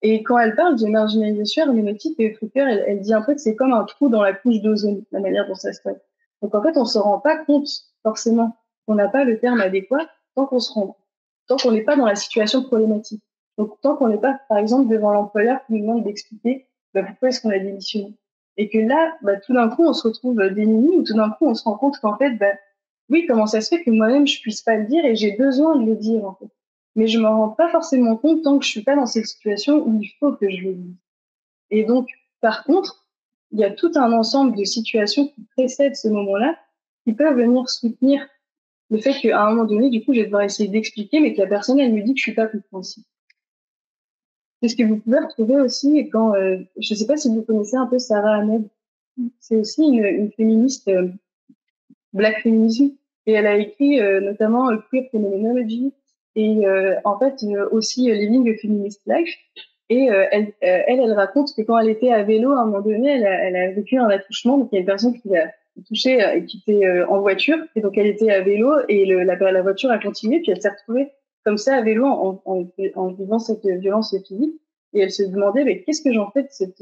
Et quand elle parle de marginalisation herméneutique et Fricker, elle dit un peu que c'est comme un trou dans la couche d'ozone, la manière dont ça se passe. Donc en fait, on se rend pas compte forcément qu'on n'a pas le terme adéquat tant qu'on n'est pas dans la situation problématique. Donc tant qu'on n'est pas, par exemple, devant l'employeur qui nous demande d'expliquer pourquoi est-ce qu'on a démissionné. Et que là, tout d'un coup, on se retrouve démuni, ou tout d'un coup, on se rend compte qu'en fait, oui, comment ça se fait que moi-même, je puisse pas le dire et j'ai besoin de le dire, en fait. Mais je m'en rends pas forcément compte tant que je suis pas dans cette situation où il faut que je le dise. Et donc, par contre, il y a tout un ensemble de situations qui précèdent ce moment-là qui peuvent venir soutenir le fait qu'à un moment donné, du coup, je vais devoir essayer d'expliquer, mais que la personne, elle me dit que je suis pas compréhensible. C'est ce que vous pouvez retrouver aussi quand, je sais pas si vous connaissez un peu Sarah Ahmed. C'est aussi une féministe, black feminism, et elle a écrit notamment Queer Phenomenology et en fait aussi Living a Feminist Life. Et elle raconte que quand elle était à vélo, à un moment donné, elle a vécu un attouchement. Donc il y a une personne qui l'a touchée et qui était en voiture, et donc elle était à vélo et la voiture a continué, puis elle s'est retrouvée comme ça à vélo en vivant cette violence physique. Et elle se demandait mais qu'est-ce que j'en fais de cette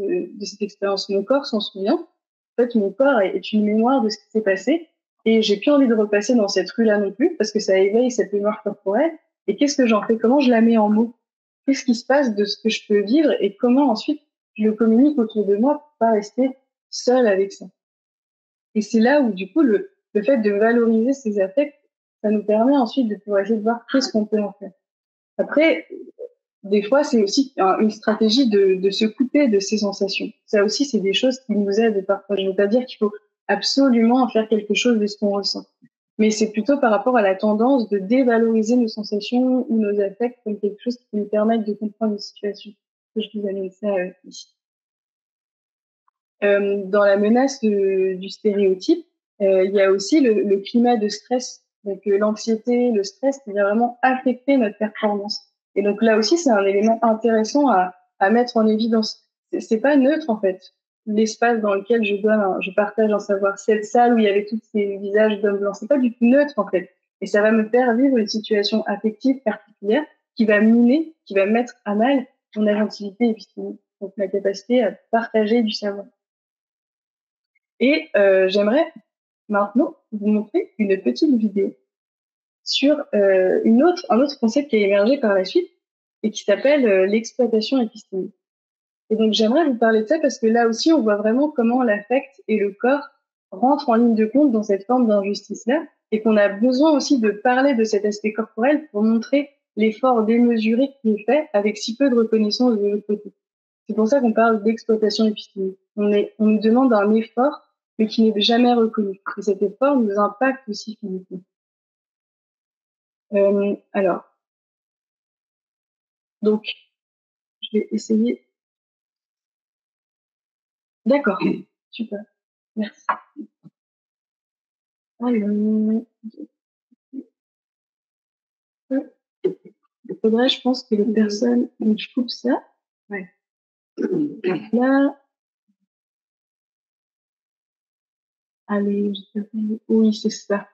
expérience. Mon corps s'en souvient. En fait, mon corps est une mémoire de ce qui s'est passé. Et j'ai plus envie de repasser dans cette rue-là non plus, parce que ça éveille cette mémoire corporelle. Et qu'est-ce que j'en fais? Comment je la mets en mots? Qu'est-ce qui se passe de ce que je peux vivre et comment ensuite je le communique autour de moi pour pas rester seule avec ça? Et c'est là où, du coup, le fait de valoriser ces affects, ça nous permet ensuite de pouvoir essayer de voir qu'est-ce qu'on peut en faire. Après, des fois, c'est aussi une stratégie de se couper de ces sensations. Ça aussi, c'est des choses qui nous aident parfois. Je ne veux pas dire qu'il faut absolument en faire quelque chose de ce qu'on ressent. Mais c'est plutôt par rapport à la tendance de dévaloriser nos sensations ou nos affects comme quelque chose qui nous permette de comprendre une situation. Je vous amène ça ici. Dans la menace du stéréotype, il y a aussi le climat de stress. Donc l'anxiété, le stress qui vient vraiment affecter notre performance. Et donc là aussi, c'est un élément intéressant à mettre en évidence. C'est pas neutre en fait. L'espace dans lequel je partage un savoir, cette salle où il y avait tous ces visages d'hommes blancs, c'est pas du tout neutre en fait. Et ça va me faire vivre une situation affective particulière qui va miner, qui va mettre à mal mon agentivité épistémique, donc ma capacité à partager du savoir. Et j'aimerais maintenant vous montrer une petite vidéo sur un autre concept qui a émergé par la suite et qui s'appelle l'exploitation épistémique. Et donc j'aimerais vous parler de ça parce que là aussi on voit vraiment comment l'affect et le corps rentrent en ligne de compte dans cette forme d'injustice-là et qu'on a besoin aussi de parler de cet aspect corporel pour montrer l'effort démesuré qui est fait avec si peu de reconnaissance de l'autre côté. C'est pour ça qu'on parle d'exploitation épistémique. On nous demande un effort mais qui n'est jamais reconnu. Et cet effort nous impacte aussi physiquement. Alors, donc, je vais essayer. D'accord, super, merci. Alors, il faudrait, je pense, que les personnes, donc je coupe ça. Ouais. Là, allez, oui, c'est ça.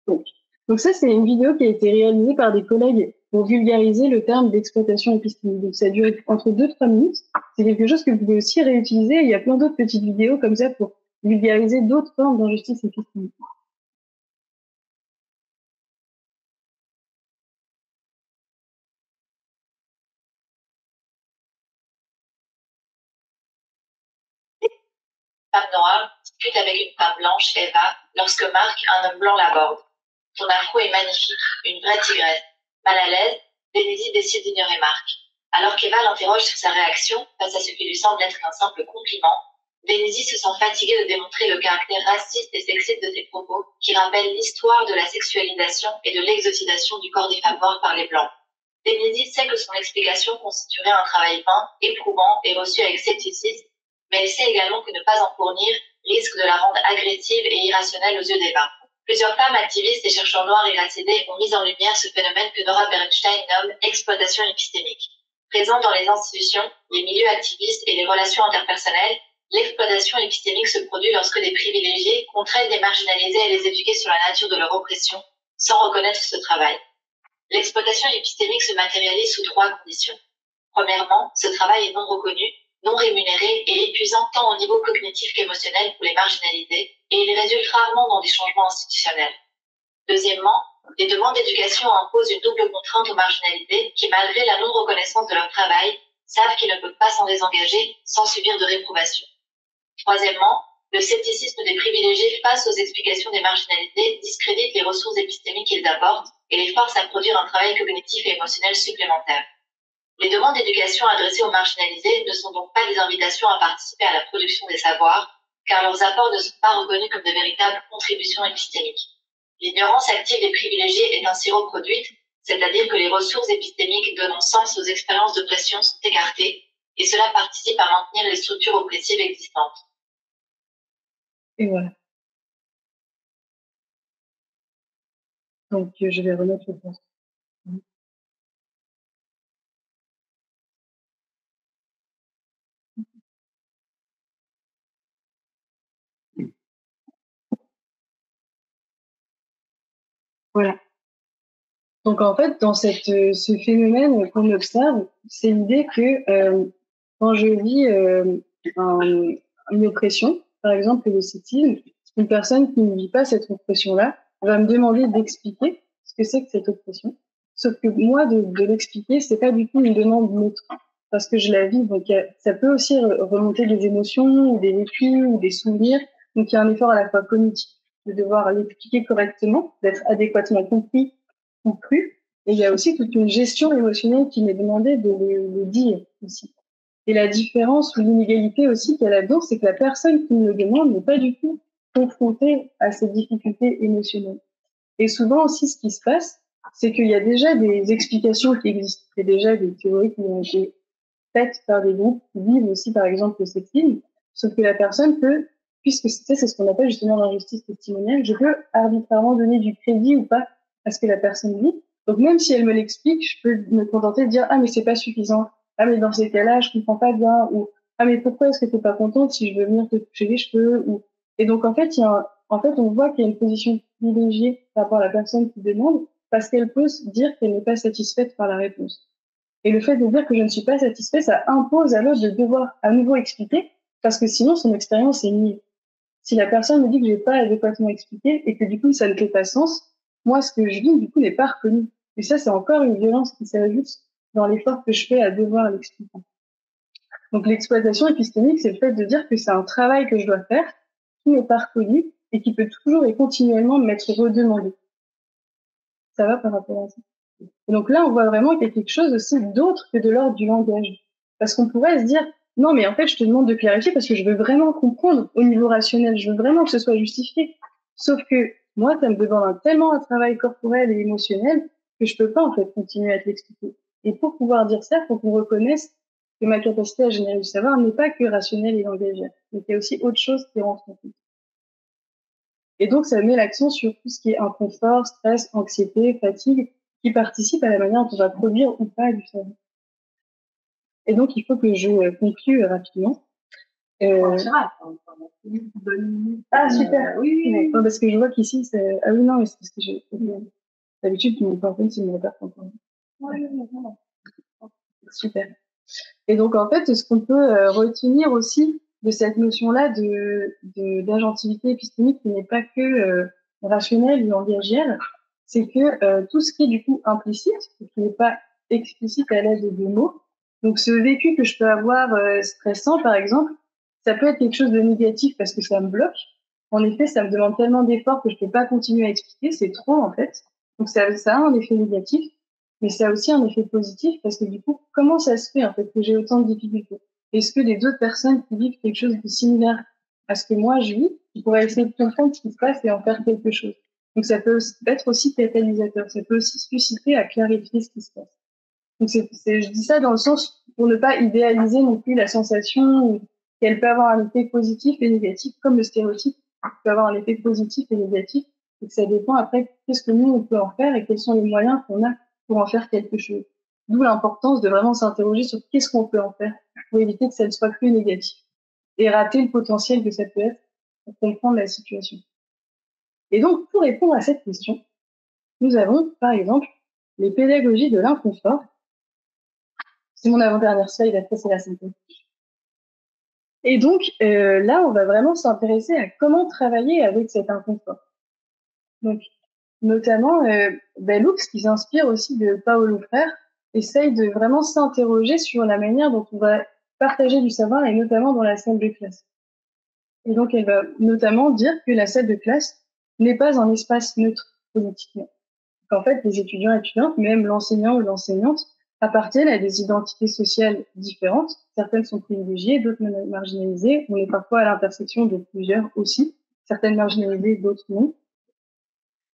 Donc ça, c'est une vidéo qui a été réalisée par des collègues pour vulgariser le terme d'exploitation épistémique. Donc ça dure entre 2-3 minutes. C'est quelque chose que vous pouvez aussi réutiliser. Il y a plein d'autres petites vidéos comme ça pour vulgariser d'autres formes d'injustice épistémique. Femme noire discute avec une femme blanche, Eva, lorsque Marc, un homme blanc, l'aborde. Ton afro est magnifique, une vraie tigresse. Mal à l'aise, Denise décide d'ignorer Marc. Alors qu'Eva l'interroge sur sa réaction face à ce qui lui semble être un simple compliment, Denise se sent fatiguée de démontrer le caractère raciste et sexiste de ses propos qui rappellent l'histoire de la sexualisation et de l'exotisation du corps des femmes noires par les Blancs. Denise sait que son explication constituerait un travail vain, éprouvant et reçu avec scepticisme, mais elle sait également que ne pas en fournir risque de la rendre agressive et irrationnelle aux yeux d'Eva. Plusieurs femmes activistes et chercheurs noirs et racisés ont mis en lumière ce phénomène que Nora Bernstein nomme exploitation épistémique. Présente dans les institutions, les milieux activistes et les relations interpersonnelles, l'exploitation épistémique se produit lorsque des privilégiés contraignent des marginalisés à les éduquer sur la nature de leur oppression, sans reconnaître ce travail. L'exploitation épistémique se matérialise sous 3 conditions. Premièrement, ce travail est non reconnu, non rémunéré et épuisant tant au niveau cognitif qu'émotionnel pour les marginalisés, et il résulte rarement dans des changements institutionnels. Deuxièmement, les demandes d'éducation imposent une double contrainte aux marginalisés qui, malgré la non-reconnaissance de leur travail, savent qu'ils ne peuvent pas s'en désengager sans subir de réprobation. Troisièmement, le scepticisme des privilégiés face aux explications des marginalisés discrédite les ressources épistémiques qu'ils apportent et les force à produire un travail cognitif et émotionnel supplémentaire. Les demandes d'éducation adressées aux marginalisés ne sont donc pas des invitations à participer à la production des savoirs, car leurs apports ne sont pas reconnus comme de véritables contributions épistémiques. L'ignorance active des privilégiés est ainsi reproduite, c'est-à-dire que les ressources épistémiques donnant sens aux expériences d'oppression sont écartées, et cela participe à maintenir les structures oppressives existantes. Et voilà. Donc, je vais remettre le point. Voilà. Donc, en fait, dans ce phénomène qu'on observe, c'est l'idée que quand je vis une oppression, par exemple le sexisme, une personne qui ne vit pas cette oppression-là va me demander d'expliquer ce que c'est que cette oppression. Sauf que moi, de l'expliquer, c'est pas du tout une demande neutre, parce que je la vis. Donc, ça peut aussi remonter des émotions, ou des vécus, ou des souvenirs. Donc, il y a un effort à la fois cognitif, de devoir l'expliquer correctement, d'être adéquatement compris ou cru. Et il y a aussi toute une gestion émotionnelle qui m'est demandée de le dire aussi. Et la différence ou l'inégalité aussi qu'il y a là-dedans, c'est que la personne qui me le demande n'est pas du tout confrontée à ces difficultés émotionnelles. Et souvent aussi, ce qui se passe, c'est qu'il y a déjà des explications qui existent. Il y a déjà des théories qui ont été faites par des groupes qui vivent aussi, par exemple, le sexisme. Sauf que la personne peut, puisque c'est ce qu'on appelle justement l'injustice testimoniale, je peux arbitrairement donner du crédit ou pas à ce que la personne vit. Donc même si elle me l'explique, je peux me contenter de dire « Ah, mais c'est pas suffisant. Ah, mais dans ces cas-là, je comprends pas bien. » Ou « Ah, mais pourquoi est-ce que t'es pas contente si je veux venir te toucher les cheveux ?» ou... Et donc, en fait, on voit qu'il y a une position privilégiée par rapport à la personne qui demande parce qu'elle peut se dire qu'elle n'est pas satisfaite par la réponse. Et le fait de dire que je ne suis pas satisfait, ça impose à l'autre de devoir à nouveau expliquer parce que sinon, son expérience est nulle. Si la personne me dit que je n'ai pas adéquatement expliqué et que du coup, ça ne fait pas sens, moi, ce que je vis, du coup, n'est pas reconnu. Et ça, c'est encore une violence qui s'ajoute dans l'effort que je fais à devoir l'expliquer. Donc, l'exploitation épistémique, c'est le fait de dire que c'est un travail que je dois faire qui n'est pas reconnu et qui peut toujours et continuellement m'être redemandé. Ça va par rapport à ça. Et donc là, on voit vraiment qu'il y a quelque chose aussi d'autre que de l'ordre du langage. Parce qu'on pourrait se dire, non, mais en fait, je te demande de clarifier parce que je veux vraiment comprendre au niveau rationnel, je veux vraiment que ce soit justifié. Sauf que moi, ça me demande tellement un travail corporel et émotionnel que je peux pas, en fait, continuer à te l'expliquer. Et pour pouvoir dire ça, il faut qu'on reconnaisse que ma capacité à générer du savoir n'est pas que rationnelle et langagière. Mais qu'il y a aussi autre chose qui rentre en compte. Et donc, ça met l'accent sur tout ce qui est inconfort, stress, anxiété, fatigue, qui participent à la manière dont on va produire ou pas du savoir. Et donc, il faut que je conclue rapidement. Ah, super. Oui. Non, parce que je vois qu'ici, c'est... Ah oui, non, mais c'est parce que d'habitude, mon PowerPoint, c'est mon répertoire. Super. Et donc, en fait, ce qu'on peut retenir aussi de cette notion-là d'agentivité épistémique qui n'est pas que rationnelle ou langagière, c'est que tout ce qui est du coup implicite, qui n'est pas explicite à l'aide de mots, donc ce vécu que je peux avoir stressant, par exemple, ça peut être quelque chose de négatif parce que ça me bloque. En effet, ça me demande tellement d'efforts que je peux pas continuer à expliquer, c'est trop en fait. Donc ça a un effet négatif, mais ça a aussi un effet positif parce que du coup, comment ça se fait en fait que j'ai autant de difficultés? Est-ce que les autres personnes qui vivent quelque chose de similaire à ce que moi je vis, ils pourraient essayer de comprendre ce qui se passe et en faire quelque chose? Donc ça peut être aussi catalyseur, ça peut aussi susciter à clarifier ce qui se passe. Donc je dis ça dans le sens pour ne pas idéaliser non plus la sensation qu'elle peut avoir un effet positif et négatif, comme le stéréotype peut avoir un effet positif et négatif. et que ça dépend après qu'est-ce que nous, on peut en faire et quels sont les moyens qu'on a pour en faire quelque chose. D'où l'importance de vraiment s'interroger sur qu'est-ce qu'on peut en faire pour éviter que ça ne soit que négatif et rater le potentiel que ça peut être pour comprendre la situation. Et donc, pour répondre à cette question, nous avons, par exemple, les pédagogies de l'inconfort. C'est mon avant-dernière slide, après c'est la synthèse. Et donc, là, on va vraiment s'intéresser à comment travailler avec cet inconfort. Donc, notamment, Bellux, qui s'inspire aussi de Paulo Freire, essaye de vraiment s'interroger sur la manière dont on va partager du savoir, et notamment dans la salle de classe. Et donc, elle va notamment dire que la salle de classe n'est pas un espace neutre politiquement. Qu'en fait, les étudiants et étudiantes, même l'enseignant ou l'enseignante, appartiennent à des identités sociales différentes. Certaines sont privilégiées, d'autres marginalisées. On est parfois à l'intersection de plusieurs aussi. Certaines marginalisées, d'autres non.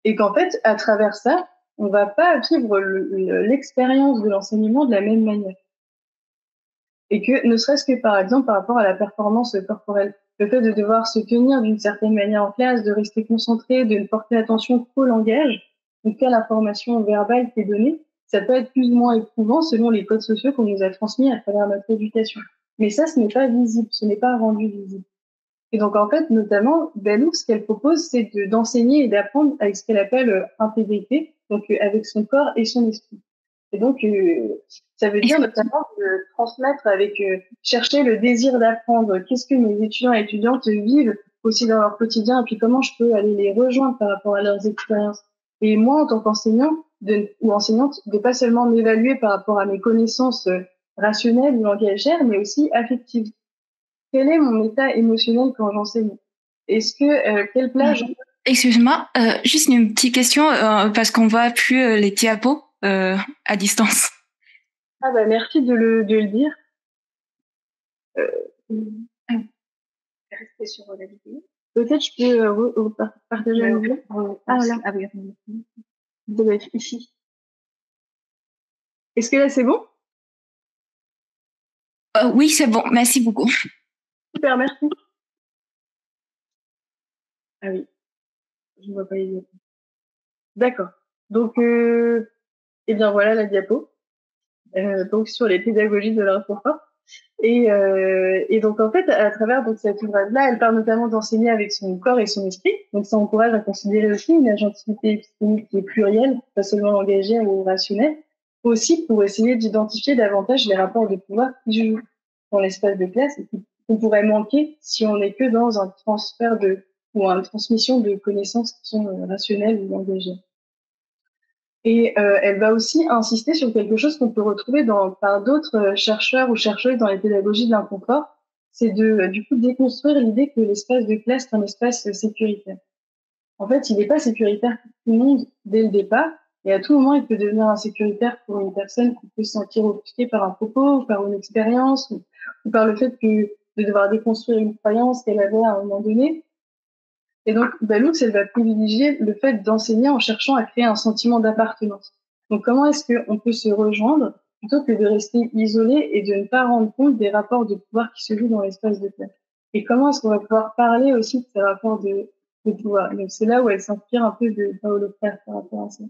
Et qu'en fait, à travers ça, on va pas vivre l'expérience de l'enseignement de la même manière. Et que, ne serait-ce que par exemple par rapport à la performance corporelle, le fait de devoir se tenir d'une certaine manière en classe, de rester concentré, de ne porter attention qu'au langage, donc qu'à l'information verbale qui est donnée, ça peut être plus ou moins éprouvant selon les codes sociaux qu'on nous a transmis à travers notre éducation. Mais ça, ce n'est pas visible, ce n'est pas rendu visible. Et donc, en fait, notamment, Bellux, ce qu'elle propose, c'est d'enseigner et d'apprendre avec ce qu'elle appelle un PDT, donc avec son corps et son esprit. Et donc, ça veut dire notamment de transmettre avec, chercher le désir d'apprendre. Qu'est-ce que mes étudiants et étudiantes vivent aussi dans leur quotidien, et puis comment je peux aller les rejoindre par rapport à leurs expériences. Et moi, en tant qu'enseignant ou enseignante, de pas seulement m'évaluer par rapport à mes connaissances rationnelles ou langagères, mais aussi affectives. Quel est mon état émotionnel quand j'enseigne? Est-ce que quelle place Excuse-moi, juste une petite question parce qu'on voit plus les diapos à distance. Ah bah merci de le dire. Rester sur la vidéo. Peut-être je peux partager la vidéo. Ah là, ah oui, ça doit être ici. Est-ce que là c'est bon? Oui, c'est bon. Merci beaucoup. Super, merci. Ah oui, je ne vois pas les diapos. D'accord. Donc, eh bien voilà la diapo. Donc sur les pédagogies de l'inconfort. Et donc en fait, à travers donc cet ouvrage-là, elle parle notamment d'enseigner avec son corps et son esprit. Donc ça encourage à considérer aussi une agentivité épistémique qui est plurielle, pas seulement langagère ou rationnelle, aussi pour essayer d'identifier davantage les rapports de pouvoir qui jouent dans l'espace de classe et qu'on pourrait manquer si on n'est que dans un transfert ou une transmission de connaissances qui sont rationnelles ou langagères. Et elle va aussi insister sur quelque chose qu'on peut retrouver par d'autres chercheurs ou chercheuses dans les pédagogies de l'inconfort, c'est du coup déconstruire l'idée que l'espace de classe est un espace sécuritaire. En fait, il n'est pas sécuritaire pour tout le monde dès le départ, et à tout moment, il peut devenir insécuritaire pour une personne qui peut se sentir offusquée par un propos, ou par une expérience, ou par le fait de devoir déconstruire une croyance qu'elle avait à un moment donné. Et donc, Bellux, elle va privilégier le fait d'enseigner en cherchant à créer un sentiment d'appartenance. Donc, comment est-ce qu'on peut se rejoindre plutôt que de rester isolé et de ne pas rendre compte des rapports de pouvoir qui se jouent dans l'espace de classe? Et comment est-ce qu'on va pouvoir parler aussi de ces rapports de pouvoir? Donc, c'est là où elle s'inspire un peu de Paulo Freire par rapport à ça.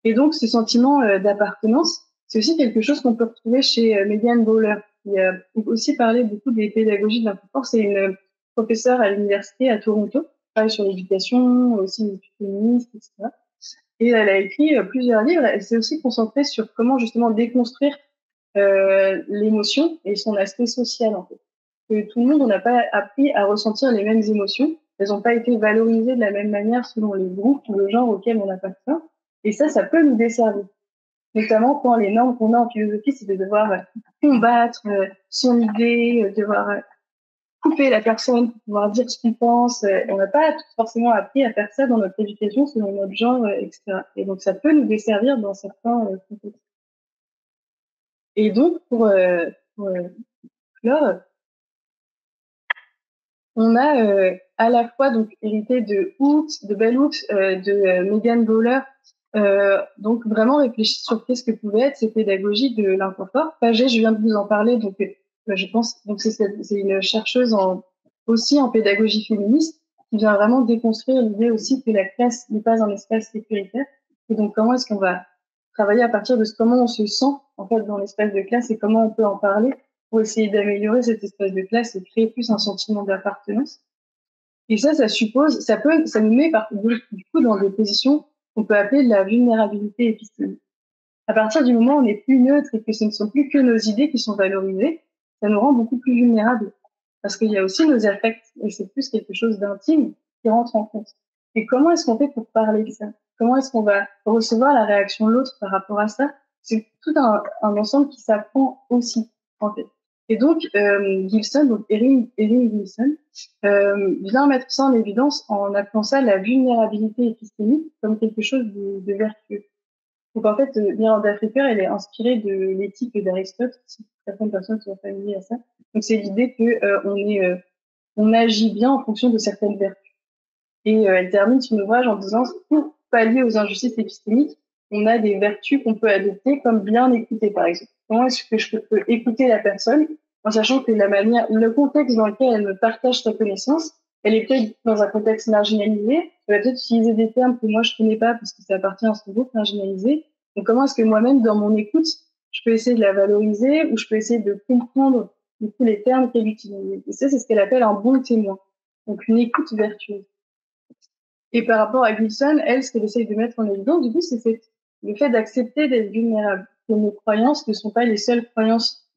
Et donc, ce sentiment d'appartenance, c'est aussi quelque chose qu'on peut retrouver chez Megan Bowler, qui a aussi parlé beaucoup des pédagogies de l'inconfort. C'est une professeure à l'université à Toronto, travaille sur l'éducation, aussi les études féministes, etc. Et elle a écrit plusieurs livres. Elle s'est aussi concentrée sur comment justement déconstruire l'émotion et son aspect social, en fait. Que tout le monde, on n'a pas appris à ressentir les mêmes émotions. Elles n'ont pas été valorisées de la même manière selon les groupes ou le genre auquel on appartient. Et ça peut nous desservir. Notamment quand les normes qu'on a en philosophie, c'est de devoir combattre son idée, devoir couper la personne pour pouvoir dire ce qu'on pense. On n'a pas forcément appris à faire ça dans notre éducation selon notre genre, etc. Et donc, ça peut nous desservir dans certains contextes. Et donc, pour clore, on a à la fois donc hérité de Bellux, de Megan Bowler, donc vraiment réfléchir sur qu'est-ce que pouvaient être ces pédagogies de l'inconfort. Pagé, je viens de vous en parler, donc je pense donc c'est une chercheuse aussi en pédagogie féministe qui vient vraiment déconstruire l'idée aussi que la classe n'est pas un espace sécuritaire. Et donc, comment est-ce qu'on va travailler à partir de comment on se sent, en fait, dans l'espace de classe et comment on peut en parler pour essayer d'améliorer cet espace de classe et créer plus un sentiment d'appartenance. Et ça suppose, ça nous met du coup dans des positions qu'on peut appeler de la vulnérabilité épistémique. À partir du moment où on n'est plus neutre et que ce ne sont plus que nos idées qui sont valorisées, ça nous rend beaucoup plus vulnérables. Parce qu'il y a aussi nos affects, et c'est plus quelque chose d'intime qui rentre en compte. Et comment est-ce qu'on fait pour parler de ça? Comment est-ce qu'on va recevoir la réaction de l'autre par rapport à ça? C'est tout un ensemble qui s'apprend aussi, en fait. Et donc, Gilson, donc Erin Gilson, vient mettre ça en évidence en appelant ça la vulnérabilité épistémique comme quelque chose de vertueux. Donc en fait, Miranda Fricker, elle est inspirée de l'éthique d'Aristote, si certaines personnes sont familières à ça. Donc c'est l'idée que on agit bien en fonction de certaines vertus. Et elle termine son ouvrage en disant pour pallier aux injustices épistémiques, on a des vertus qu'on peut adopter comme bien écouter par exemple. Comment est-ce que je peux écouter la personne en sachant que le contexte dans lequel elle me partage sa connaissance, elle est peut-être dans un contexte marginalisé, elle va peut-être utiliser des termes que moi je connais pas parce que ça appartient à son groupe marginalisé. Donc comment est-ce que moi-même, dans mon écoute, je peux essayer de la valoriser ou je peux essayer de comprendre du coup les termes qu'elle utilise. Et ça, c'est ce qu'elle appelle un bon témoin. Donc une écoute vertueuse. Et par rapport à Gilson, elle, ce qu'elle essaye de mettre en évidence, du coup, c'est le fait d'accepter d'être vulnérable. Que nos croyances ne sont pas les seules croyances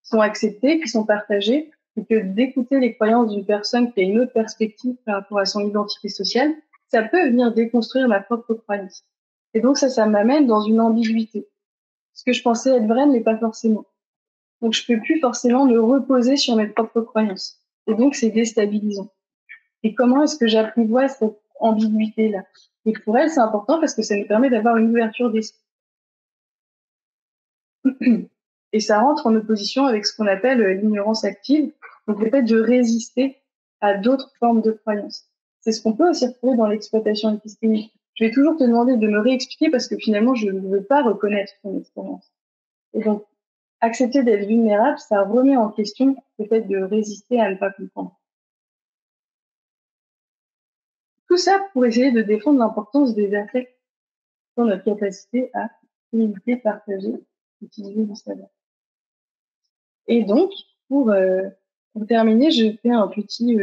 qui sont acceptées, qui sont partagées, et que d'écouter les croyances d'une personne qui a une autre perspective par rapport à son identité sociale, ça peut venir déconstruire ma propre croyance. Et donc ça m'amène dans une ambiguïté. Ce que je pensais être vrai n'est pas forcément. Donc je peux plus forcément me reposer sur mes propres croyances. Et donc c'est déstabilisant. Et comment est-ce que j'apprivoise cette ambiguïté-là? Et pour elle, c'est important parce que ça nous permet d'avoir une ouverture d'esprit. Et ça rentre en opposition avec ce qu'on appelle l'ignorance active, donc le fait de résister à d'autres formes de croyances. C'est ce qu'on peut aussi retrouver dans l'exploitation épistémique. Je vais toujours te demander de me réexpliquer parce que finalement, je ne veux pas reconnaître ton expérience. Et donc, accepter d'être vulnérable, ça remet en question le fait de résister à ne pas comprendre. Tout ça pour essayer de défendre l'importance des affects dans notre capacité à communiquer, partager, utiliser du savoir. Et donc, pour terminer, je fais un petit.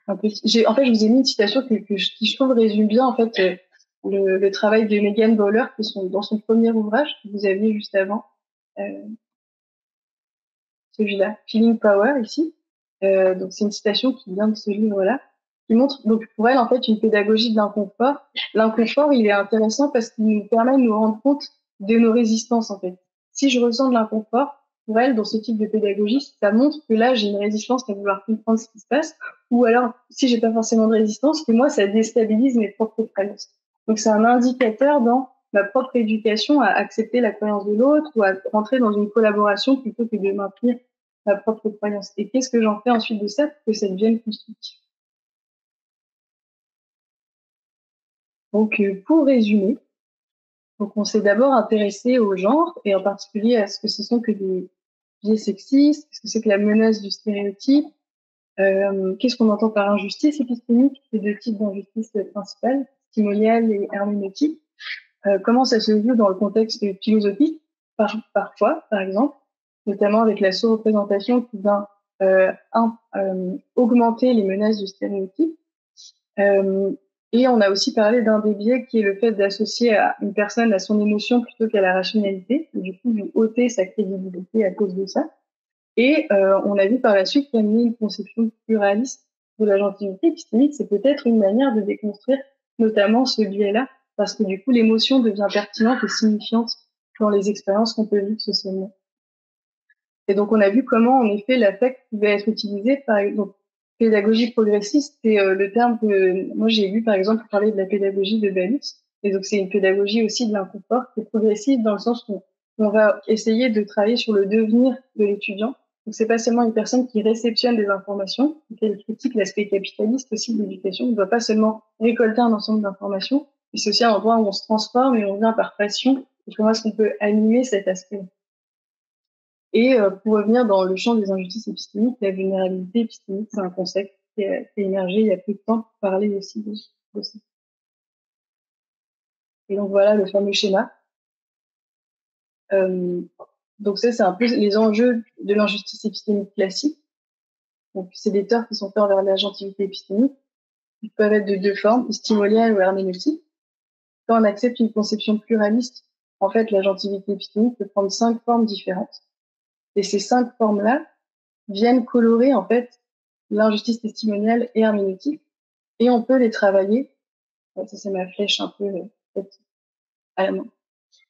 En fait, je vous ai mis une citation qui je trouve résume bien en fait le travail de Megan Bowler, qui sont dans son premier ouvrage que vous aviez juste avant, celui-là, Feeling Power ici. Donc c'est une citation qui vient de ce livre-là, qui montre donc pour elle en fait une pédagogie de l'inconfort. L'inconfort, il est intéressant parce qu'il nous permet de nous rendre compte de nos résistances en fait. Si je ressens de l'inconfort, pour elle, dans ce type de pédagogie, ça montre que là, j'ai une résistance à vouloir comprendre ce qui se passe, ou alors, si j'ai pas forcément de résistance, que moi, ça déstabilise mes propres croyances. Donc, c'est un indicateur dans ma propre éducation à accepter la croyance de l'autre ou à rentrer dans une collaboration plutôt que de maintenir ma propre croyance. Et qu'est-ce que j'en fais ensuite de ça pour que ça devienne constructif? Donc, pour résumer, donc on s'est d'abord intéressé au genre et en particulier à ce que ce sont que des biais sexistes, qu'est-ce que c'est que la menace du stéréotype, qu'est-ce qu'on entend par injustice épistémique, les deux types d'injustice principales, stimoniale et herméneutique, comment ça se joue dans le contexte philosophique, parfois, par exemple, notamment avec la sous-représentation qui vient augmenter les menaces du stéréotype. Et on a aussi parlé d'un des biais qui est le fait d'associer à une personne à son émotion plutôt qu'à la rationalité, et du coup lui ôter sa crédibilité à cause de ça. Et on a vu par la suite qu'amener une conception pluraliste de la gentilité épistémique, c'est peut-être une manière de déconstruire notamment ce biais-là, parce que du coup l'émotion devient pertinente et signifiante dans les expériences qu'on peut vivre socialement. Et donc on a vu comment en effet l'affect pouvait être utilisé par exemple. Pédagogie progressiste, c'est le terme que moi j'ai lu par exemple pour parler de la pédagogie de Bellus. Et donc c'est une pédagogie aussi de l'inconfort qui est progressiste dans le sens où on va essayer de travailler sur le devenir de l'étudiant. Donc c'est pas seulement une personne qui réceptionne des informations, qui critique l'aspect capitaliste aussi de l'éducation. On ne doit pas seulement récolter un ensemble d'informations, mais c'est aussi un endroit où on se transforme et on vient par passion. Et comment est-ce qu'on peut animer cet aspect? Et pour revenir dans le champ des injustices épistémiques, la vulnérabilité épistémique, c'est un concept est émergé il y a peu de temps pour parler aussi de ça. Et donc voilà le fameux schéma. Donc ça, c'est un peu les enjeux de l'injustice épistémique classique. Donc c'est des torts qui sont faits envers l'agentivité épistémique. Ils peuvent être de deux formes, stimoliales ou herméneutiques. Quand on accepte une conception pluraliste, en fait, l'agentivité épistémique peut prendre 5 formes différentes. Et ces 5 formes-là viennent colorer, en fait, l'injustice testimoniale et herméneutique. Et on peut les travailler. Ça, c'est ma flèche un peu à la main.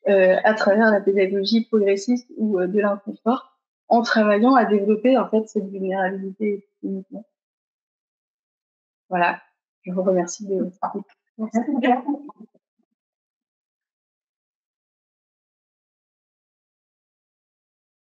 À travers la pédagogie progressiste ou de l'inconfort, en travaillant à développer, en fait, cette vulnérabilité épistémique. Voilà. Je vous remercie de votre écoute.